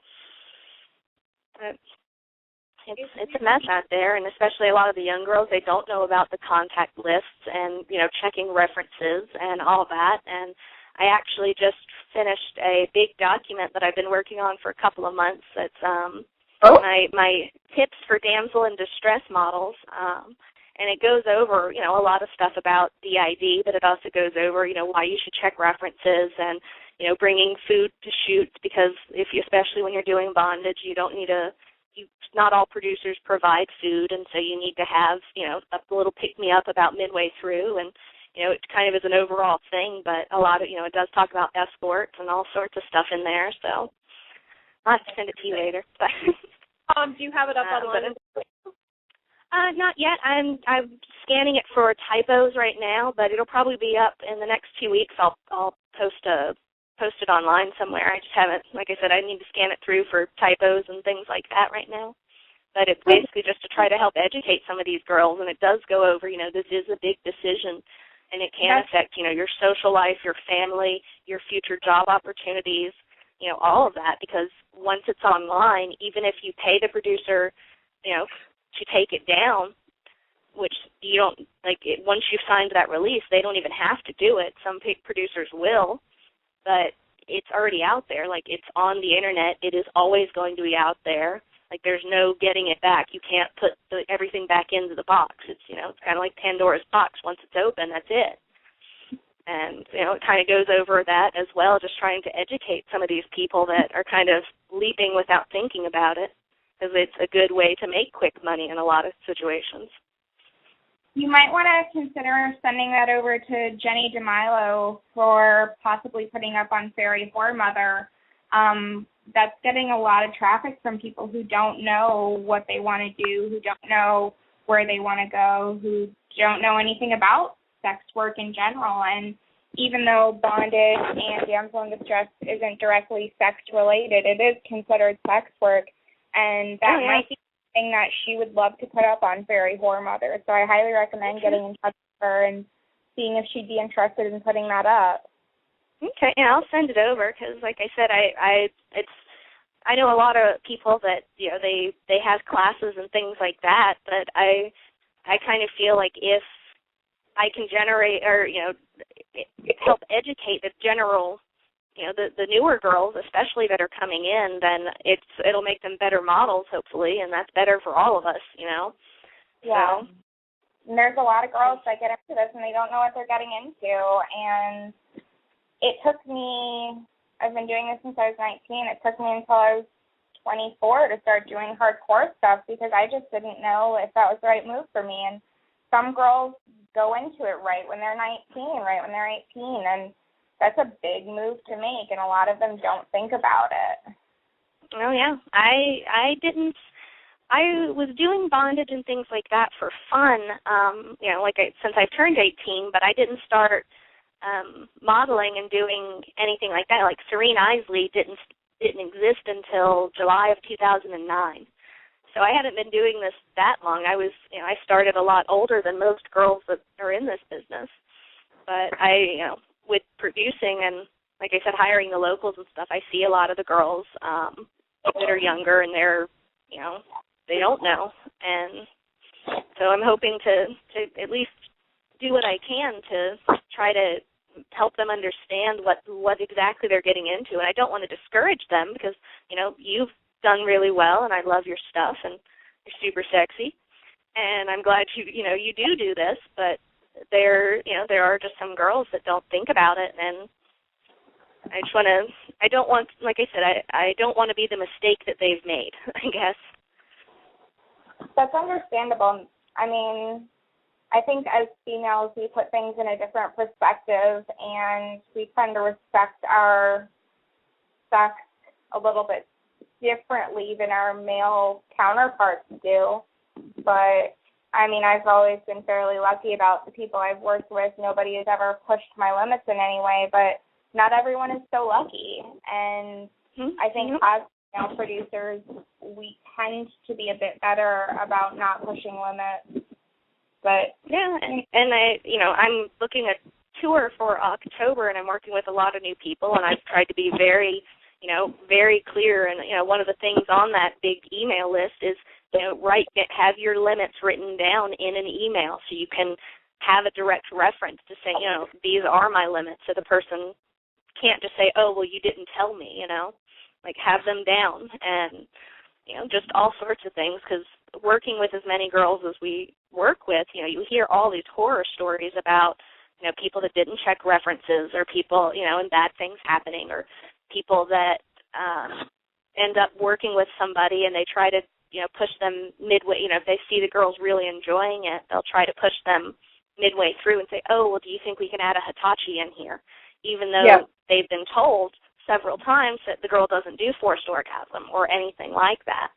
it's a mess out there, and especially a lot of the young girls, they don't know about the contact lists and, checking references and all that. And I actually just finished a big document that I've been working on for a couple of months. It's my tips for damsel in distress models. And it goes over, a lot of stuff about DID, but it also goes over, why you should check references and, bringing food to shoots, because especially when you're doing bondage, not all producers provide food, and so you need to have, a little pick-me-up about midway through, and, it kind of is an overall thing, but a lot of, it does talk about escorts and all sorts of stuff in there, so I'll have to send it to you later. Do you have it up online? Not yet. I'm scanning it for typos right now, but it'll probably be up in the next 2 weeks. I'll post it online somewhere. I just haven't, like I said, I need to scan it through for typos and things like that right now. But it's basically just to try to help educate some of these girls, and it does go over, this is a big decision, and it can affect, your social life, your family, your future job opportunities, all of that, because once it's online, even if you pay the producer, to take it down, which you don't, once you've signed that release, they don't even have to do it. Some producers will, but it's already out there. It's on the Internet. It is always going to be out there. There's no getting it back. You can't put everything back into the box. It's, it's kind of like Pandora's box. Once it's open, that's it. And, it kind of goes over that as well, just trying to educate some of these people that are kind of leaping without thinking about it, because it's a good way to make quick money in a lot of situations. You might want to consider sending that over to Jenny DeMilo for possibly putting up on Fairy Whore Mother. That's getting a lot of traffic from people who don't know what they want to do, who don't know where they want to go, who don't know anything about sex work in general. And even though bondage and damsel in distress isn't directly sex related, it is considered sex work, and that might be something that she would love to put up on Fairy Whore Mother. So I highly recommend getting in touch with her and seeing if she'd be interested in putting that up. Okay, yeah, I'll send it over, because, like I said, I know a lot of people that they have classes and things like that, but I kind of feel like if I can generate or help educate the general, the newer girls, especially that are coming in, then it'll make them better models, hopefully, and that's better for all of us, Yeah. So. And there's a lot of girls that get into this and they don't know what they're getting into, and it took me, I've been doing this since I was 19, it took me until I was 24 to start doing hardcore stuff, because I just didn't know if that was the right move for me. And some girls go into it right when they're 19, right when they're 18, and that's a big move to make, and a lot of them don't think about it. Oh, yeah. I was doing bondage and things like that for fun, since I turned 18, but I didn't start modeling and doing anything like that. Like Serene Isley didn't exist until July of 2009. So I hadn't been doing this that long. I started a lot older than most girls that are in this business. But with producing and, like I said, hiring the locals and stuff, I see a lot of the girls that are younger, and they're, they don't know. And so I'm hoping to at least do what I can to try to help them understand what exactly they're getting into. And I don't want to discourage them, because, you've done really well, and I love your stuff, and you're super sexy. And I'm glad you do this, but there are just some girls that don't think about it, and I don't want, like I said, I don't want to be the mistake that they've made, I guess. That's understandable. I mean, I think as females, we put things in a different perspective, and we tend to respect our sex a little bit differently than our male counterparts do. But, I mean, I've always been fairly lucky about the people I've worked with. Nobody has ever pushed my limits in any way, but not everyone is so lucky. And I think as male producers, we tend to be a bit better about not pushing limits. But yeah, and I'm looking at tour for October, and I'm working with a lot of new people, and I've tried to be very, very clear. And one of the things on that big email list is, have your limits written down in an email so you can have a direct reference to say, these are my limits, so the person can't just say, oh, well, you didn't tell me, have them down, and just all sorts of things, because working with as many girls as we work with, you hear all these horror stories about people that didn't check references, or people, and bad things happening, or people that end up working with somebody and they try to, push them midway. If they see the girl's really enjoying it, they'll try to push them midway through and say, oh, well, do you think we can add a Hitachi in here? Even though they've been told several times that the girl doesn't do forced orgasm or anything like that.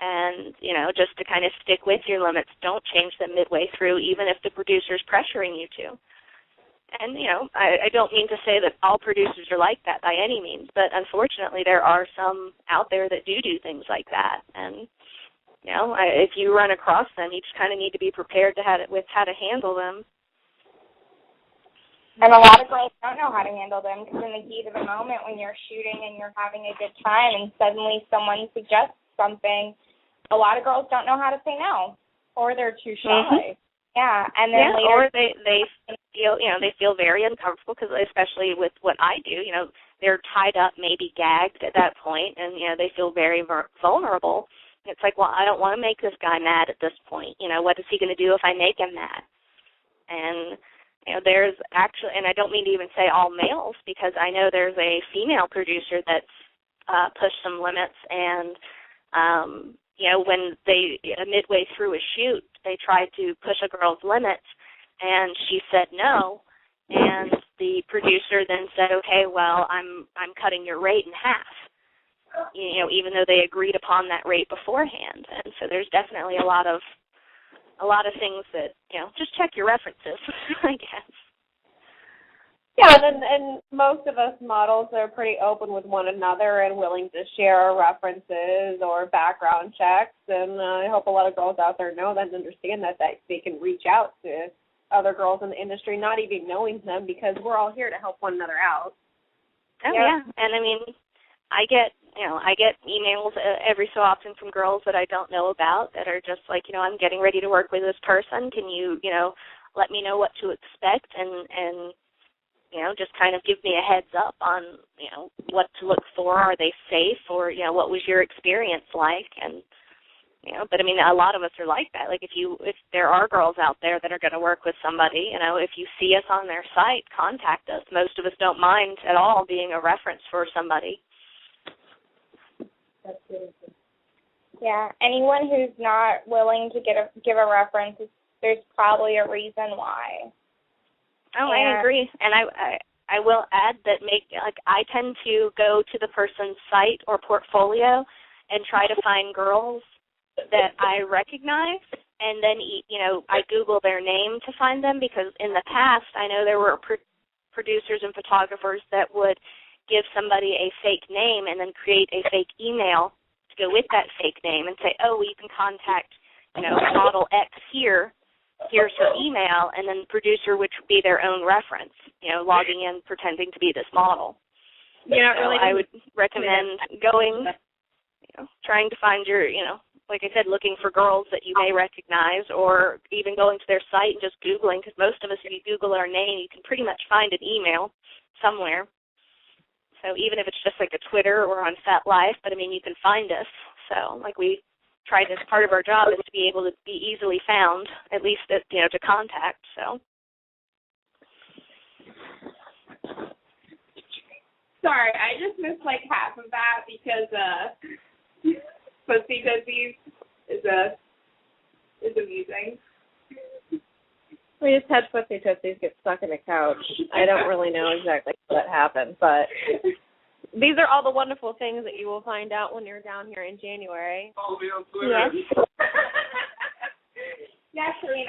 And, just to kind of stick with your limits, don't change them midway through, even if the producer's pressuring you to. And, I don't mean to say that all producers are like that by any means, but unfortunately there are some out there that do things like that. And, if you run across them, you just kind of need to be prepared with how to handle them. And a lot of girls don't know how to handle them, because in the heat of the moment when you're shooting and you're having a good time and suddenly someone suggests something, a lot of girls don't know how to say no, or they're too shy. Mm-hmm. Yeah, and then later, or they feel they feel very uncomfortable, because especially with what I do, they're tied up, maybe gagged at that point, and they feel very vulnerable. It's like, well, I don't want to make this guy mad at this point. What is he going to do if I make him mad? And there's actually, and I don't mean to even say all males, because I know there's a female producer that's pushed some limits, and when they midway through a shoot, they tried to push a girl's limits, and she said no, and the producer then said, okay, well, I'm cutting your rate in half, even though they agreed upon that rate beforehand. And so there's definitely a lot of things that, just check your references, I guess. Yeah, and most of us models are pretty open with one another and willing to share our references or background checks, and I hope a lot of girls out there know that and understand that they can reach out to other girls in the industry, not even knowing them, because we're all here to help one another out. Oh, yeah. And I mean, I get emails every so often from girls that I don't know about that are just like, I'm getting ready to work with this person. Can you, let me know what to expect, and just kind of give me a heads up on, what to look for. Are they safe? Or, what was your experience like? And, but I mean, a lot of us are like that. Like if there are girls out there that are going to work with somebody, if you see us on their site, contact us. Most of us don't mind at all being a reference for somebody. Yeah, anyone who's not willing to give a reference, there's probably a reason why. Oh, I agree, and I will add that I tend to go to the person's site or portfolio and try to find girls that I recognize, and then I Google their name to find them, because in the past I know there were producers and photographers that would give somebody a fake name and then create a fake email to go with that fake name and say, oh, well, you can contact model X here. Here's her email, and then the producer, which would be their own reference, logging in, pretending to be this model. Yeah, so really. I would recommend going, trying to find your, like I said, looking for girls that you may recognize, or even going to their site and just Googling, because most of us, if you Google our name, you can pretty much find an email somewhere. So even if it's just like a Twitter or on FetLife, but I mean, you can find us. So we tried as part of our job is to be able to be easily found, at least to contact. So. Sorry, I just missed like half of that because Pussy Tootsies is amusing. We just had Pussy Tootsies get stuck in a couch. I don't really know exactly what happened, but these are all the wonderful things that you will find out when you're down here in January. Follow me on Twitter. Yes. Yes, Serene.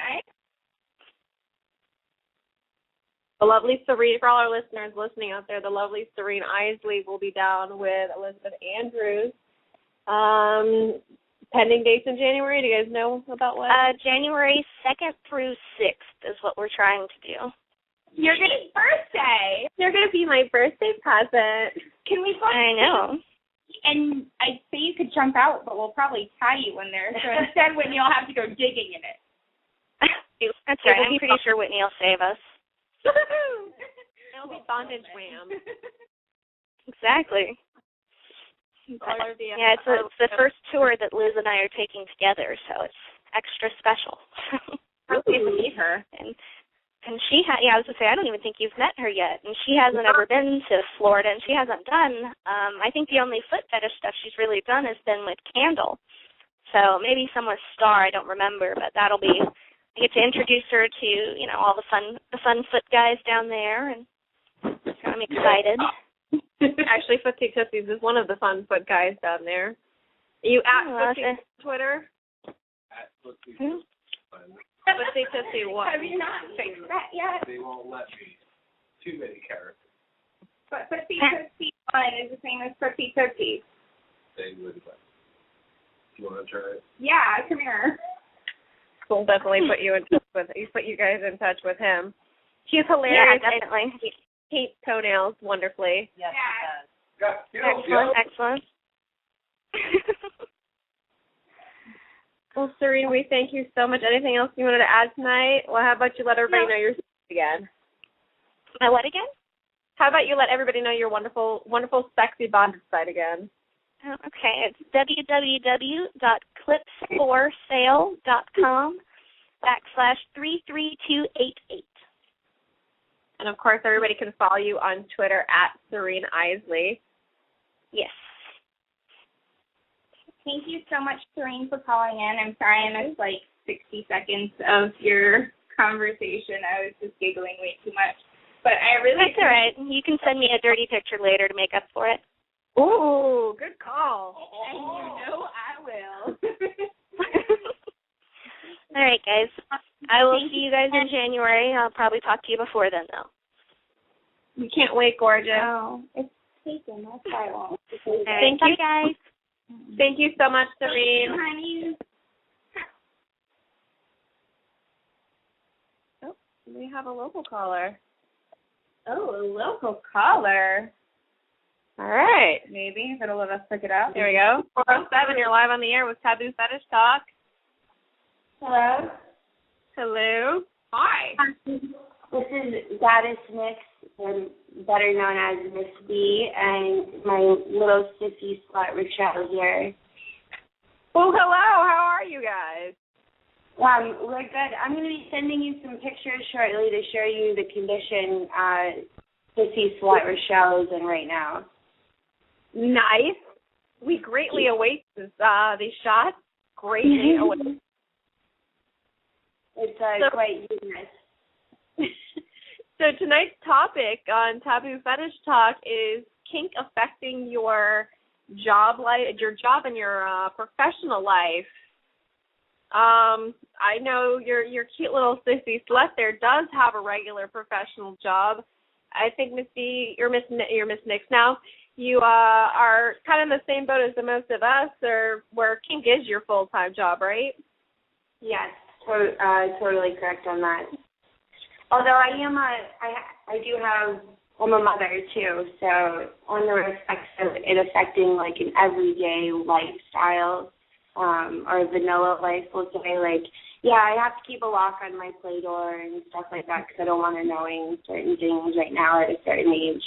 The lovely Serene, for all our listeners listening out there, the lovely Serene Isley will be down with Elizabeth Andrews. Pending dates in January. Do you guys know about what? January 2nd through 6th is what we're trying to do. Your good birthday. You're going to be my birthday present. Can we go? I know. And I'd say you could jump out, but we'll probably tie you in there. So instead, Whitney will have to go digging in it. That's right. I'm pretty sure Whitney will save us. It'll be bondage wham. Exactly. Yeah, it's the first tour that Liz and I are taking together, so it's extra special. I'll get to meet her. And And she I was going to say, I don't even think you've met her yet. And she hasn't ever been to Florida, and she hasn't done, I think the only foot fetish stuff she's really done has been with candle. So maybe some with Star, I don't remember, but that'll be, I get to introduce her to, all the fun foot guys down there, and so I'm excited. Actually, Footsie Tootsies is one of the fun foot guys down there. Are you at Footsie on Twitter? At Footsie. Footsie Tootsie what? Have you not fixed that yet? They won't let me. Too many characters. But Footsie Tootsie 1 is the same as Footsie Tootsie. They wouldn't let me. You want to try it? Yeah, come here. We'll definitely put you guys in touch with him. He's hilarious. Yeah, definitely. He paints toenails wonderfully. Yes, it Excellent, excellent. Well, Serene, we thank you so much. Anything else you wanted to add tonight? Well, how about you let everybody know your again? My what again? How about you let everybody know your wonderful, wonderful, sexy bondage site again? Okay, it's www.clipsforsale.com/33288. And, of course, everybody can follow you on Twitter at Serene Isley. Yes. Thank you so much, Serene, for calling in. I'm sorry I missed 60 seconds of your conversation. I was just giggling way too much. But I really... That's all right. You can send me a dirty picture later to make up for it. Ooh, good call. And I will. All right, guys. I will see you guys in January. I'll probably talk to you before then, though. We can't wait, gorgeous. Oh, it's taken. That's why I won't. Thank you, guys. Thank you so much, Serene. Honey. Oh, we have a local caller. Oh, a local caller. All right. Maybe if it'll let us pick it up. There we go. 407, you're live on the air with Taboo Fetish Talk. Hello. Hello. Hi. This is Goddess Mix, better known as Miss B, and my little sissy slut Rochelle here. Well, hello. How are you guys? We're good. I'm going to be sending you some pictures shortly to show you the condition sissy slut Rochelle is in right now. Nice. We greatly await these shots. Greatly await. It's quite humorous. So tonight's topic on Taboo Fetish Talk is kink affecting your job and your professional life. I know your cute little sissy slut there does have a regular professional job. I think Miss B, you're Miss Nix now. You are kind of in the same boat as the most of us, or where kink is your full-time job, right? Yes, totally correct on that. Although I'm a mother too, so on the respects of it affecting an everyday lifestyle, or vanilla life, we'll say, I have to keep a lock on my play door and stuff like that because I don't want her knowing certain things right now at a certain age.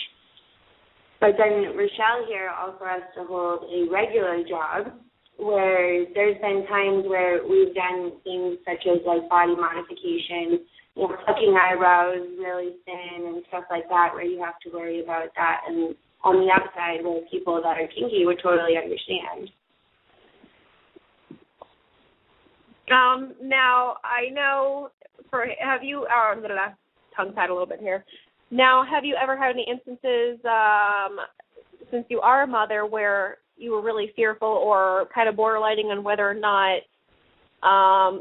But then Rochelle here also has to hold a regular job where there's been times where we've done things such as body modification, plucking eyebrows really thin and stuff like that, where you have to worry about that. And on the outside, where people that are kinky would totally understand. Now, I know have you, I'm going to tongue-tied a little bit here. Now, have you ever had any instances, since you are a mother, where you were really fearful or kind of borderlining on whether or not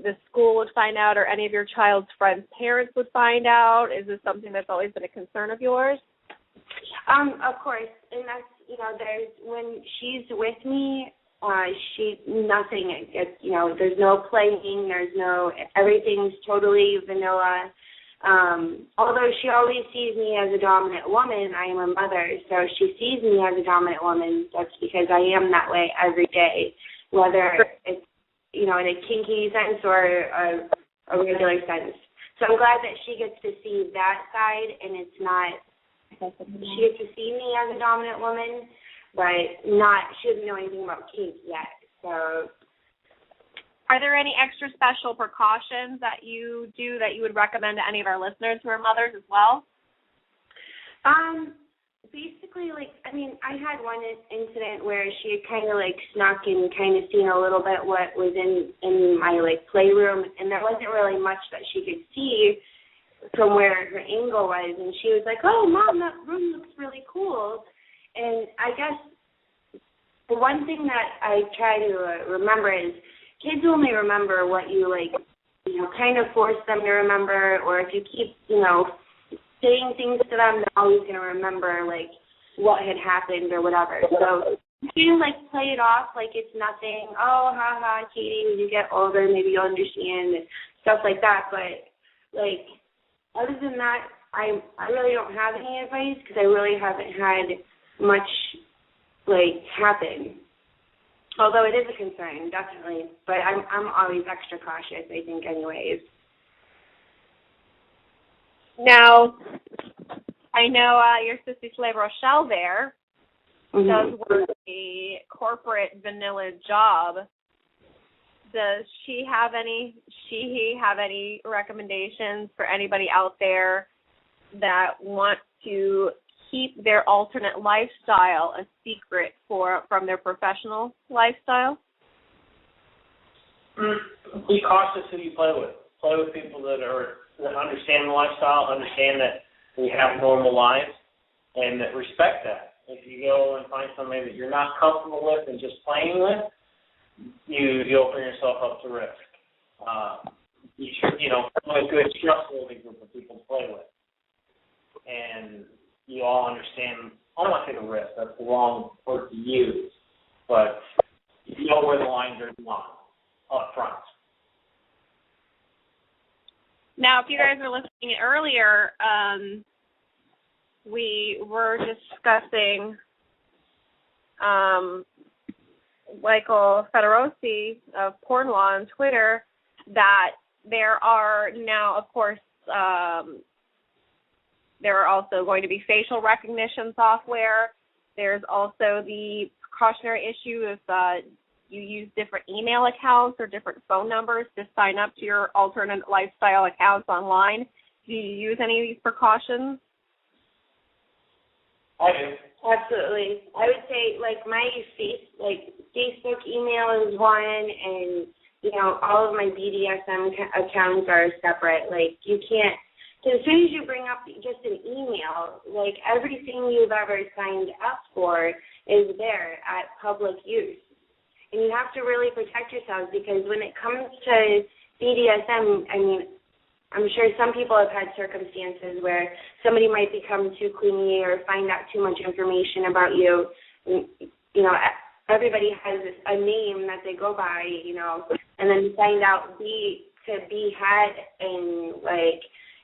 the school would find out or any of your child's friends' parents would find out? Is this something that's always been a concern of yours? Of course. And that's, when she's with me, nothing gets, there's no playing, everything's totally vanilla. Although she always sees me as a dominant woman, I am a mother, so she sees me as a dominant woman. That's because I am that way every day, whether it's, in a kinky sense or a regular sense. So I'm glad that she gets to see that side, and it's not, she gets to see me as a dominant woman, but she doesn't know anything about kink yet. So Are there any extra special precautions that you do that you would recommend to any of our listeners who are mothers as well? Basically, I had one incident where she had kind of, snuck and kind of seen a little bit what was in my, playroom, and there wasn't really much that she could see from where her angle was, and she was like, "Oh, Mom, that room looks really cool." And I guess the one thing that I try to remember is kids only remember what you, kind of force them to remember, or if you keep, saying things to them, they're always going to remember, what had happened or whatever. So you can, play it off like it's nothing. Oh, ha, Katie, when you get older, maybe you'll understand, and stuff like that. But, other than that, I really don't have any advice because I really haven't had much, happen. Although it is a concern, definitely. But I'm always extra cautious, I think, anyways. Now, I know your sister Slave Rochelle there does work a corporate vanilla job. Does he have any recommendations for anybody out there that want to keep their alternate lifestyle a secret from their professional lifestyle? Be cautious who you play with. Play with people that understand the lifestyle, understand that we have normal lives, and that respect that. If you go and find somebody that you're not comfortable with and just playing with, you open yourself up to risk. You should, find a good, trustworthy group of people to play with. And you all understand, I don't want to take a risk, that's the wrong word to use, but you know where the lines are drawn up front. Now, if you guys were listening earlier, we were discussing Michael Federosi of Porn Law on Twitter that there are now, of course, there are also going to be facial recognition software. There's also the precautionary issue if you use different email accounts or different phone numbers to sign up to your alternate lifestyle accounts online. Do you use any of these precautions? I do. Absolutely. I would say, my Facebook email is one, and, all of my BDSM accounts are separate. You can't, as soon as you bring up just an email, everything you've ever signed up for is there at public use. And you have to really protect yourselves because when it comes to BDSM, I'm sure some people have had circumstances where somebody might become too clingy or find out too much information about you. Everybody has a name that they go by, and then find out to be had and,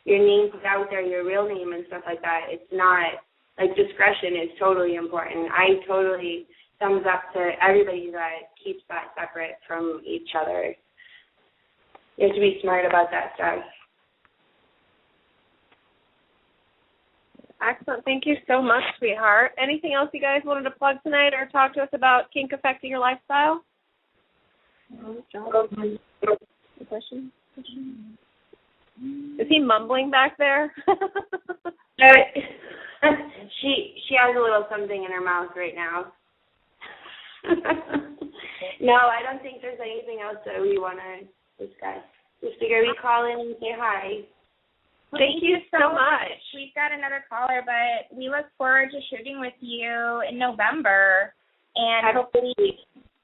your name put out there, your real name and stuff like that. It's not, discretion is totally important. I totally thumbs up to everybody that keeps that separate from each other. You have to be smart about that stuff. Excellent. Thank you so much, sweetheart. Anything else you guys wanted to plug tonight or talk to us about kink affecting your lifestyle? Question? Is he mumbling back there? She has a little something in her mouth right now. No, I don't think there's anything else that we want to discuss. Just figure we call in and say hi. Thank you so much. We've got another caller, but we look forward to shooting with you in November, and hopefully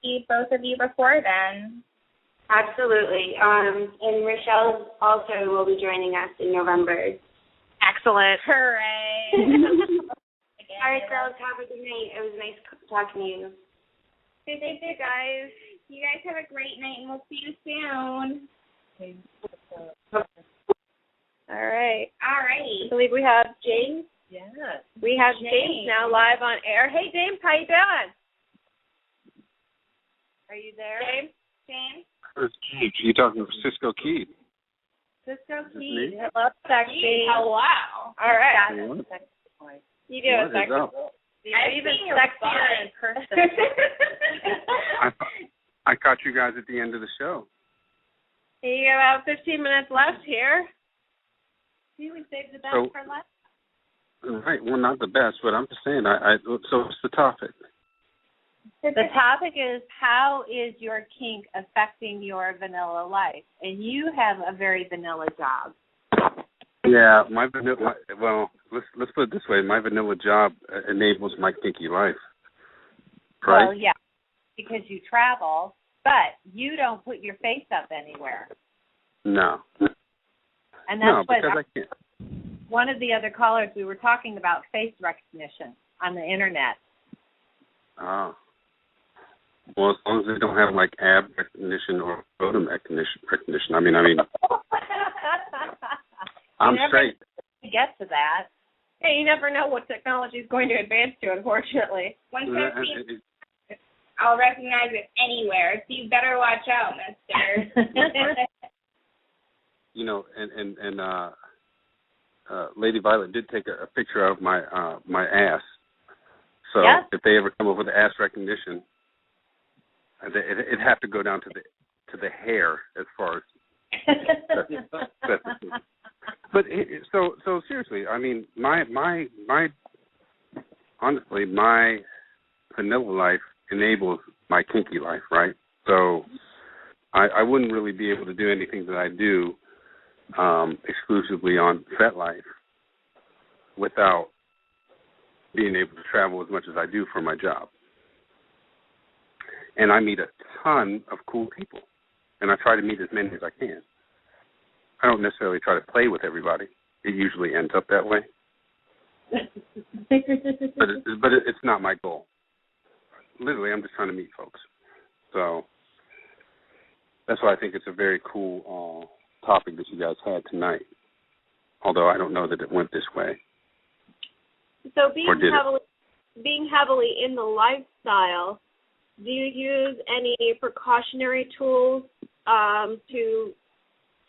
see both of you before then. Absolutely. And Rochelle also will be joining us in November. Excellent. Hooray. All right, girls, have a good night. It was nice talking to you. Good day, guys. You guys have a great night, and we'll see you soon. All right. I believe we have James. Yes. We have James now live on air. Hey, James, how you doing? Are you there? James? Where's Keith? You talking to Cisco Keith? Cisco Keith. Hello, sexy. Oh, wow. All right. What? You do it, sexy. I've even seen sexier in person. I caught you guys at the end of the show. You got about 15 minutes left here. See, we saved the best So- for last. Right. Well, not the best, but I'm just saying. So what's the topic? The topic is, how is your kink affecting your vanilla life? And you have a very vanilla job. Yeah, well, let's put it this way. My vanilla job enables my kinky life. Right? Well, yeah, because you travel, but you don't put your face up anywhere. No. And that's what because I can't. one of the other callers, we were talking about face recognition on the internet. Oh. Well, as long as they don't have like ab recognition or photo recognition. I mean, I'm straight. Get to that. Hey, you never know what technology is going to advance to, unfortunately. I'll recognize it anywhere, so you better watch out, mister. You know, and Lady Violet did take a picture of my ass. So Yes. if they ever come up with ass recognition, it'd have to go down to the hair as far as. But so seriously, I mean, my honestly, my vanilla life enables my kinky life, right? So I wouldn't really be able to do anything that I do exclusively on FetLife without being able to travel as much as I do for my job. And I meet a ton of cool people, and I try to meet as many as I can. I don't necessarily try to play with everybody. It usually ends up that way. But it's not my goal. Literally, I'm just trying to meet folks. So that's why I think it's a very cool topic that you guys had tonight, although I don't know that it went this way. So being heavily in the lifestyle, do you use any precautionary tools to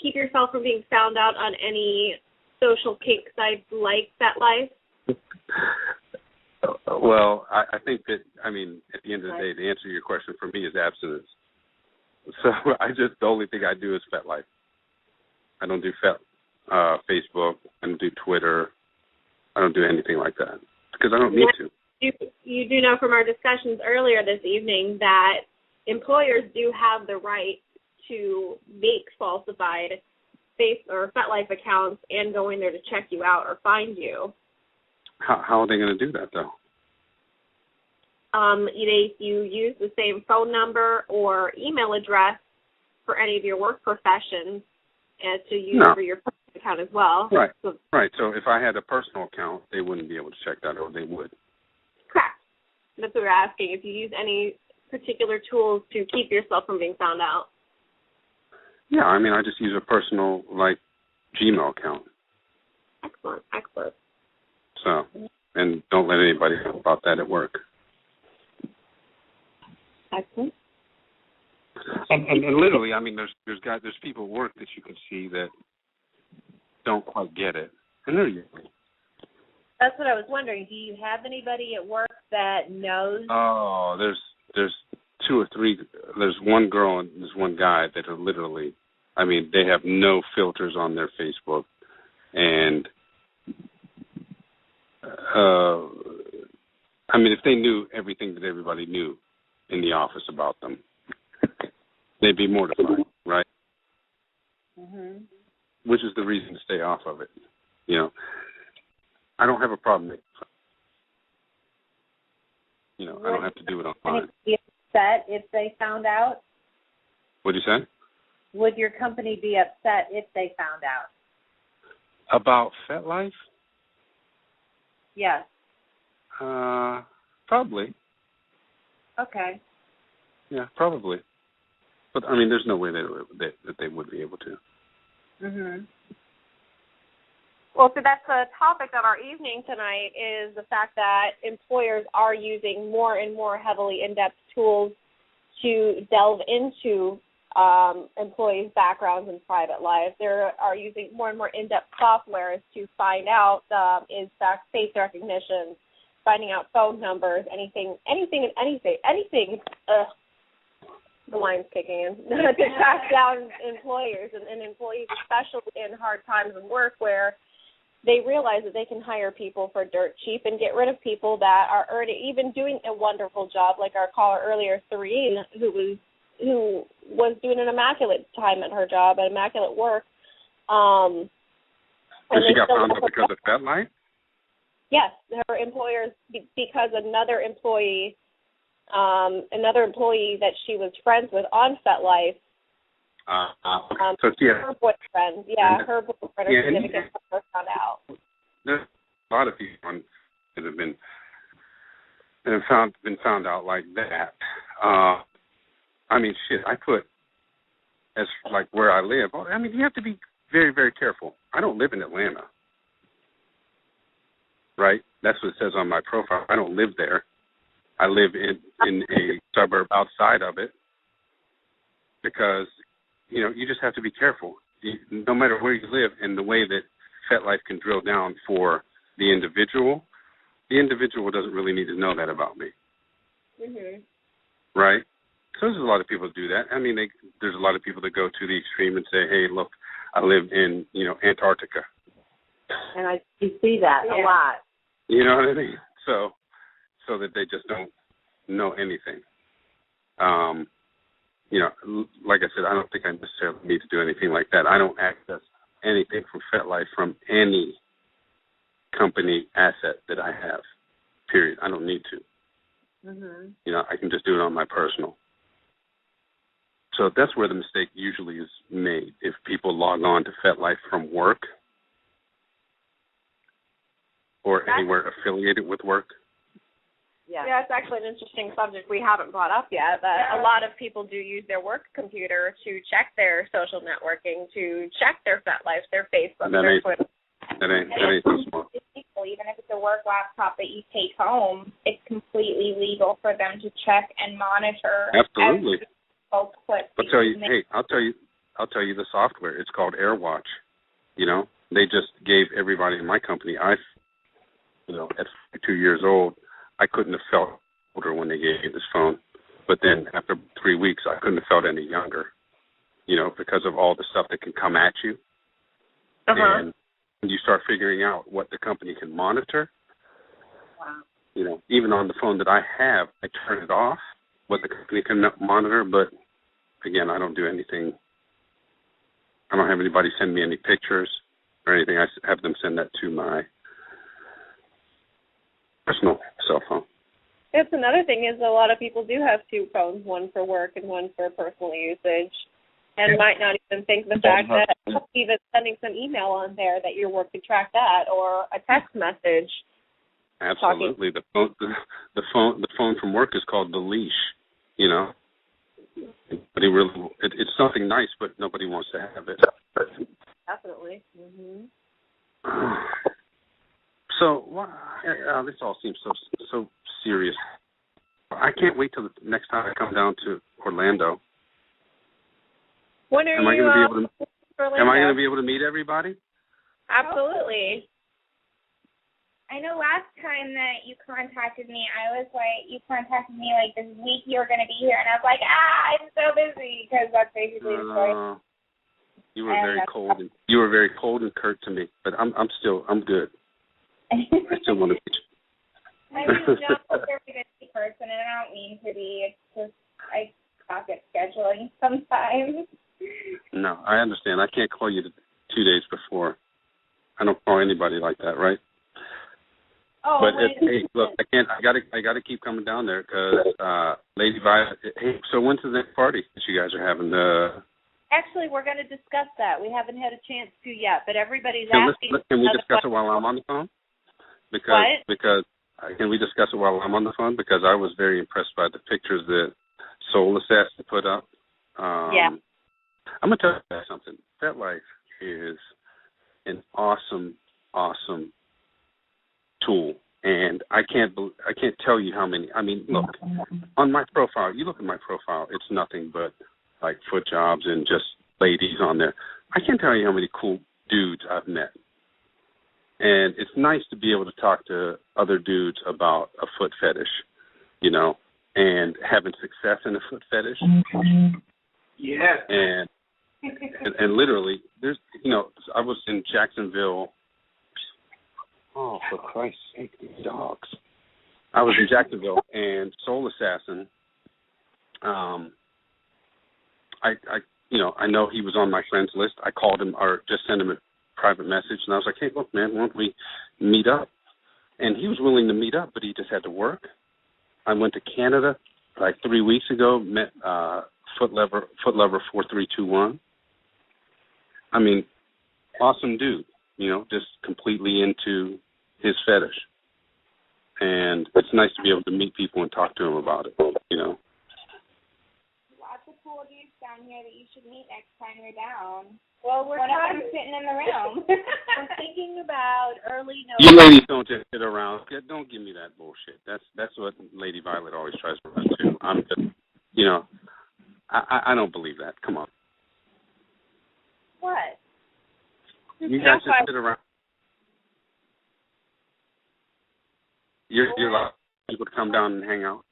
keep yourself from being found out on any social kink sites like FetLife? Well, I think that, I mean, at the end of the day, the answer to your question for me is abstinence. So the only thing I do is FetLife. I don't do Facebook. I don't do Twitter. I don't do anything like that because I don't need to. You do know from our discussions earlier this evening that employers do have the right to make falsified Face or FetLife accounts and go in there to check you out or find you. How are they going to do that, though? If you use the same phone number or email address for any of your work professions to use for your personal account as well. Right. So if I had a personal account, they wouldn't be able to check that, or they would. Correct. That's what we're asking, if you use any particular tools to keep yourself from being found out. Yeah, I mean, I just use a personal, Gmail account. Excellent. So, and don't let anybody know about that at work. Excellent. And literally, I mean, there's people at work that you can see that don't quite get it, and they're usually. That's what I was wondering. Do you have anybody at work that knows? Oh, there's two or three. There's one girl and there's one guy that are literally, I mean, they have no filters on their Facebook, and I mean, if they knew everything that everybody knew in the office about them, they'd be mortified, right? Mm-hmm. Which is the reason to stay off of it. You know, I don't have a problem making fun. You know, I don't have to do it online. Would you be upset if they found out? What'd you say? Would your company be upset if they found out? About FetLife? Yes. Probably. Okay. Yeah, probably. But I mean, there's no way that they would be able to. Mhm. Well, so that's the topic of our evening tonight, is the fact that employers are using more and more heavily in-depth tools to delve into employees' backgrounds and private lives. They are using more and more in-depth softwares to find out is fact face recognition, finding out phone numbers, anything. the line's kicking in, to track down employers and employees, especially in hard times of work where they realize that they can hire people for dirt cheap and get rid of people that are already even doing a wonderful job, like our caller earlier, Serene, who was doing an immaculate time at her job, an immaculate work. And she got found out because of FetLife? Yes, her employers, because another employee that she was friends with on FetLife, so she had, her boyfriend, her boyfriend or significant other found out. There's a lot of people that have been found out like that. I mean, shit, I put as like where I live. I mean, you have to be very, very careful. I don't live in Atlanta, right? That's what it says on my profile. I don't live there. I live in a suburb outside of it because, you know, you just have to be careful. No matter where you live and the way that FetLife can drill down for the individual doesn't really need to know that about me. Mm-hmm. Right? So there's a lot of people who do that. I mean, there's a lot of people that go to the extreme and say, hey, look, I live in, you know, Antarctica. And you see that a lot. You know what I mean? So that they just don't know anything. You know, like I said, I don't think I necessarily need to do anything like that. I don't access anything from FetLife from any company asset that I have, period. I don't need to. Mm-hmm. You know, I can just do it on my personal. So that's where the mistake usually is made. If people log on to FetLife from work or anywhere affiliated with work. Yeah, it's actually an interesting subject we haven't brought up yet, that a lot of people do use their work computer to check their social networking, to check their FetLife, their Facebook, their Twitter. That ain't so smart. Even if it's a work laptop that you take home, it's completely legal for them to check and monitor. Absolutely. I'll tell you the software. It's called AirWatch. You know, they just gave everybody in my company. At 2 years old, I couldn't have felt older when they gave me this phone. But then after 3 weeks, I couldn't have felt any younger, you know, because of all the stuff that can come at you. And you start figuring out what the company can monitor. Wow. You know, even on the phone that I have, I turn it off, what the company can monitor. But, again, I don't do anything. I don't have anybody send me any pictures or anything. I have them send that to my personal cell phone. That's another thing is a lot of people do have two phones, one for work and one for personal usage, and might not even think the fact that even sending some email on there that your work could track that, or a text message. Absolutely, the phone from work is called the leash. You know, it's something nice, but nobody wants to have it. Definitely. Mm-hmm. So this all seems so serious. I can't wait till the next time I come down to Orlando. When am I going to be able to meet everybody? Absolutely. I know last time that you contacted me, you contacted me like this week you were going to be here, and I was like, I'm so busy, because that's basically the story. You were very cold. You were very cold and curt to me, but I'm good. I still want to meet you. I'm not a very busy person, and I don't mean to be. It's just I suck at scheduling sometimes. No, I understand. I can't call you 2 days before. I don't call anybody like that, right? Oh, but hey, look, I got to keep coming down there because Lady Violet. Hey, so when's the next party that you guys are having? Actually, we're going to discuss that. We haven't had a chance to yet, but everybody's asking. Can we discuss it while I'm on the phone? Because can we discuss it while I'm on the phone? Because I was very impressed by the pictures that Soul Assassin put up. I'm going to tell you something. FetLife is an awesome tool, and I can't tell you how many. I mean, look, on my profile, you look at my profile, it's nothing but like foot jobs and just ladies on there. I can't tell you how many cool dudes I've met. And it's nice to be able to talk to other dudes about a foot fetish, you know. and having success in a foot fetish. Yes. And literally, there's, I was in Jacksonville. Oh, for Christ's sake, these dogs. I was in Jacksonville, and Soul Assassin, I know he was on my friends list. I called him or just sent him a private message, and I was like, hey, look, man, why don't we meet up? And he was willing to meet up, but he just had to work. I went to Canada like 3 weeks ago, met Foot Lover 4321. I mean, awesome dude, just completely into his fetish. And it's nice to be able to meet people and talk to them about it, Lots of cool dudes down here that you should meet next time you're down. Well, we're sitting in the room. We're thinking about early November. You ladies don't just sit around. Don't give me that bullshit. That's what Lady Violet always tries to run to. I'm just, I don't believe that. Come on. What? You guys just sit around. You're allowed people to come down and hang out.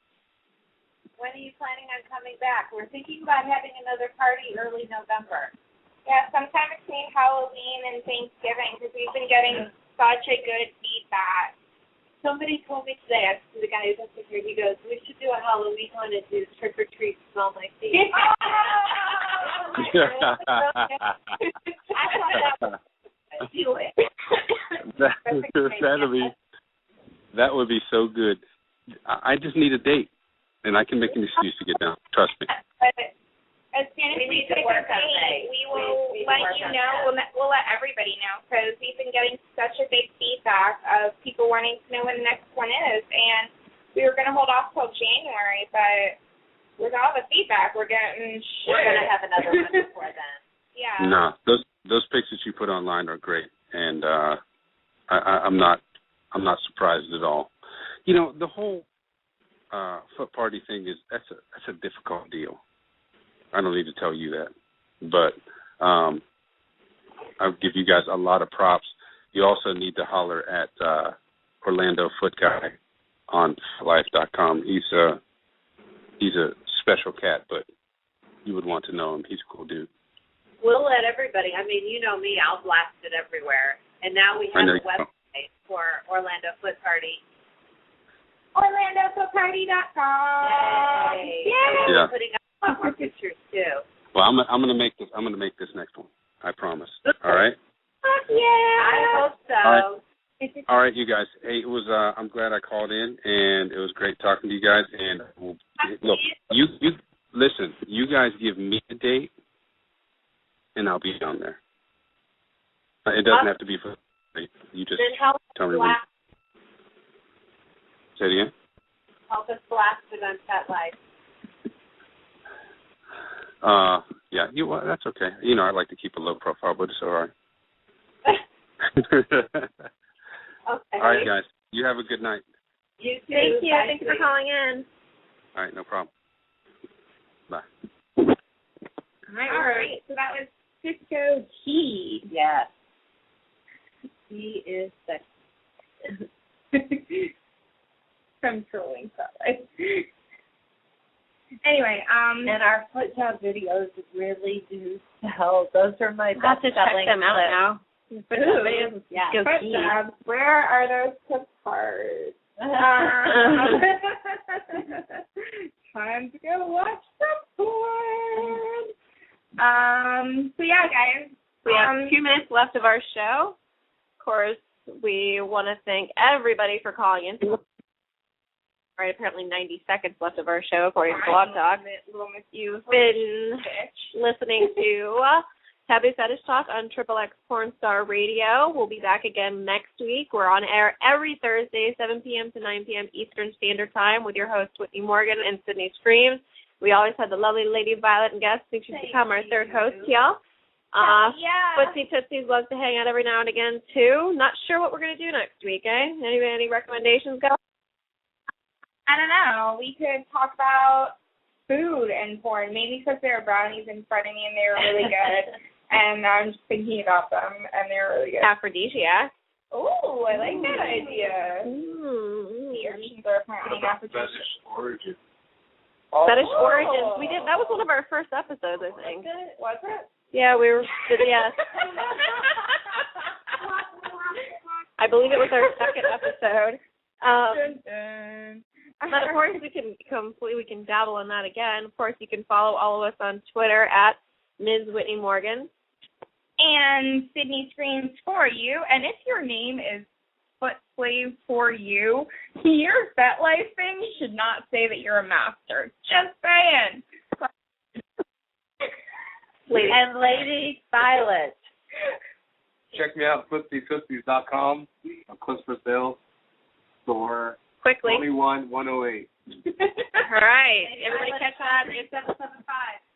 When are you planning on coming back? We're thinking about having another party early November. Yeah, sometime between Halloween and Thanksgiving, because we've been getting such a good feedback. Somebody told me today, actually the guy who's up here, he goes, we should do a Halloween one and do trick or treat, smell my feet. Do it. That would be so good. I just need a date, and I can make an excuse to get down. Trust me. As soon as we pick a date, we will let you know. We'll let everybody know, because we've been getting such a big feedback of people wanting to know when the next one is. And we were going to hold off till January, but with all the feedback we're getting, we're going to have another one before then. Yeah. No, those pictures you put online are great, and I'm not surprised at all. The whole foot party thing that's a difficult deal. I don't need to tell you that, but I'll give you guys a lot of props. You also need to holler at Orlando Foot Guy on life.com. He's a special cat, but you would want to know him. He's a cool dude. We'll let everybody. I mean, you know me. I'll blast it everywhere. And now we have a website for Orlando Foot Party. OrlandoFootParty.com. Yay! Yeah. We're putting up more pictures too. Well, I'm gonna make this. I'm gonna make this next one. I promise. All right. Yeah. I hope so. All right, you guys. Hey, it was. I'm glad I called in, and it was great talking to you guys. And look, you listen. You guys give me a date, and I'll be down there. It doesn't have to be for. You just tell me when. Say it again. Help us blast it on Chat Live. Yeah, that's okay. I like to keep a low profile, but it's all right. Okay. All right, guys. You have a good night. You too. Thank you. Thank you for calling in. All right, no problem. Bye. All right. So that was Cisco T. Yes. He is sexy. From trolling, sorry. Anyway, and our foot job videos really do sell. Those are my I'll have to check them out now. Foot jobs. Where are those tip cards? Time to go watch some porn. So yeah, guys. We have 2 minutes left of our show. Of course, we want to thank everybody for calling in. Right, apparently 90 seconds left of our show, according to Blog Talk. You've been listening to Taboo Fetish Talk on XXX Porn Star Radio. We'll be back again next week. We're on air every Thursday, 7 p.m. to 9 p.m. Eastern Standard Time with your hosts, Whitney Morgan and Sydney Screams. We always have the lovely Lady Violet and guests who should become our third host, y'all. Footsie Tootsies loves to hang out every now and again, too. Not sure what we're going to do next week, eh? Any recommendations, guys? I don't know. We could talk about food and porn. Maybe because there are brownies in front of me and they were really good. And I'm just thinking about them and they're really good. Aphrodisiac. Oh, I like that idea. The urchins are apparently aphrodisiac. Fetish origin. Fetish Origins. We did. That was one of our first episodes, I think. Was it? Yeah, we were. Yeah. I believe it was our second episode. But of course, we can dabble in that again. Of course, you can follow all of us on Twitter at Ms. Whitney Morgan. And Sydney screams for you. And if your name is Foot Slave for you, your FetLife thing should not say that you're a master. Just saying. And Lady Violet. Check me out, footsyfootsies.com. Clips for Sales, store Quickly. 21108. All right. Everybody catch that. It's 775.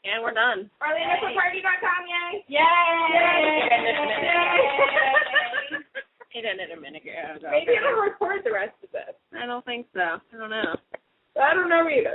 And we're done. OrlandoFootParty.com, yay! Yay! It ended a minute ago. Maybe it'll record the rest of this. I don't think so. I don't know. I don't know either.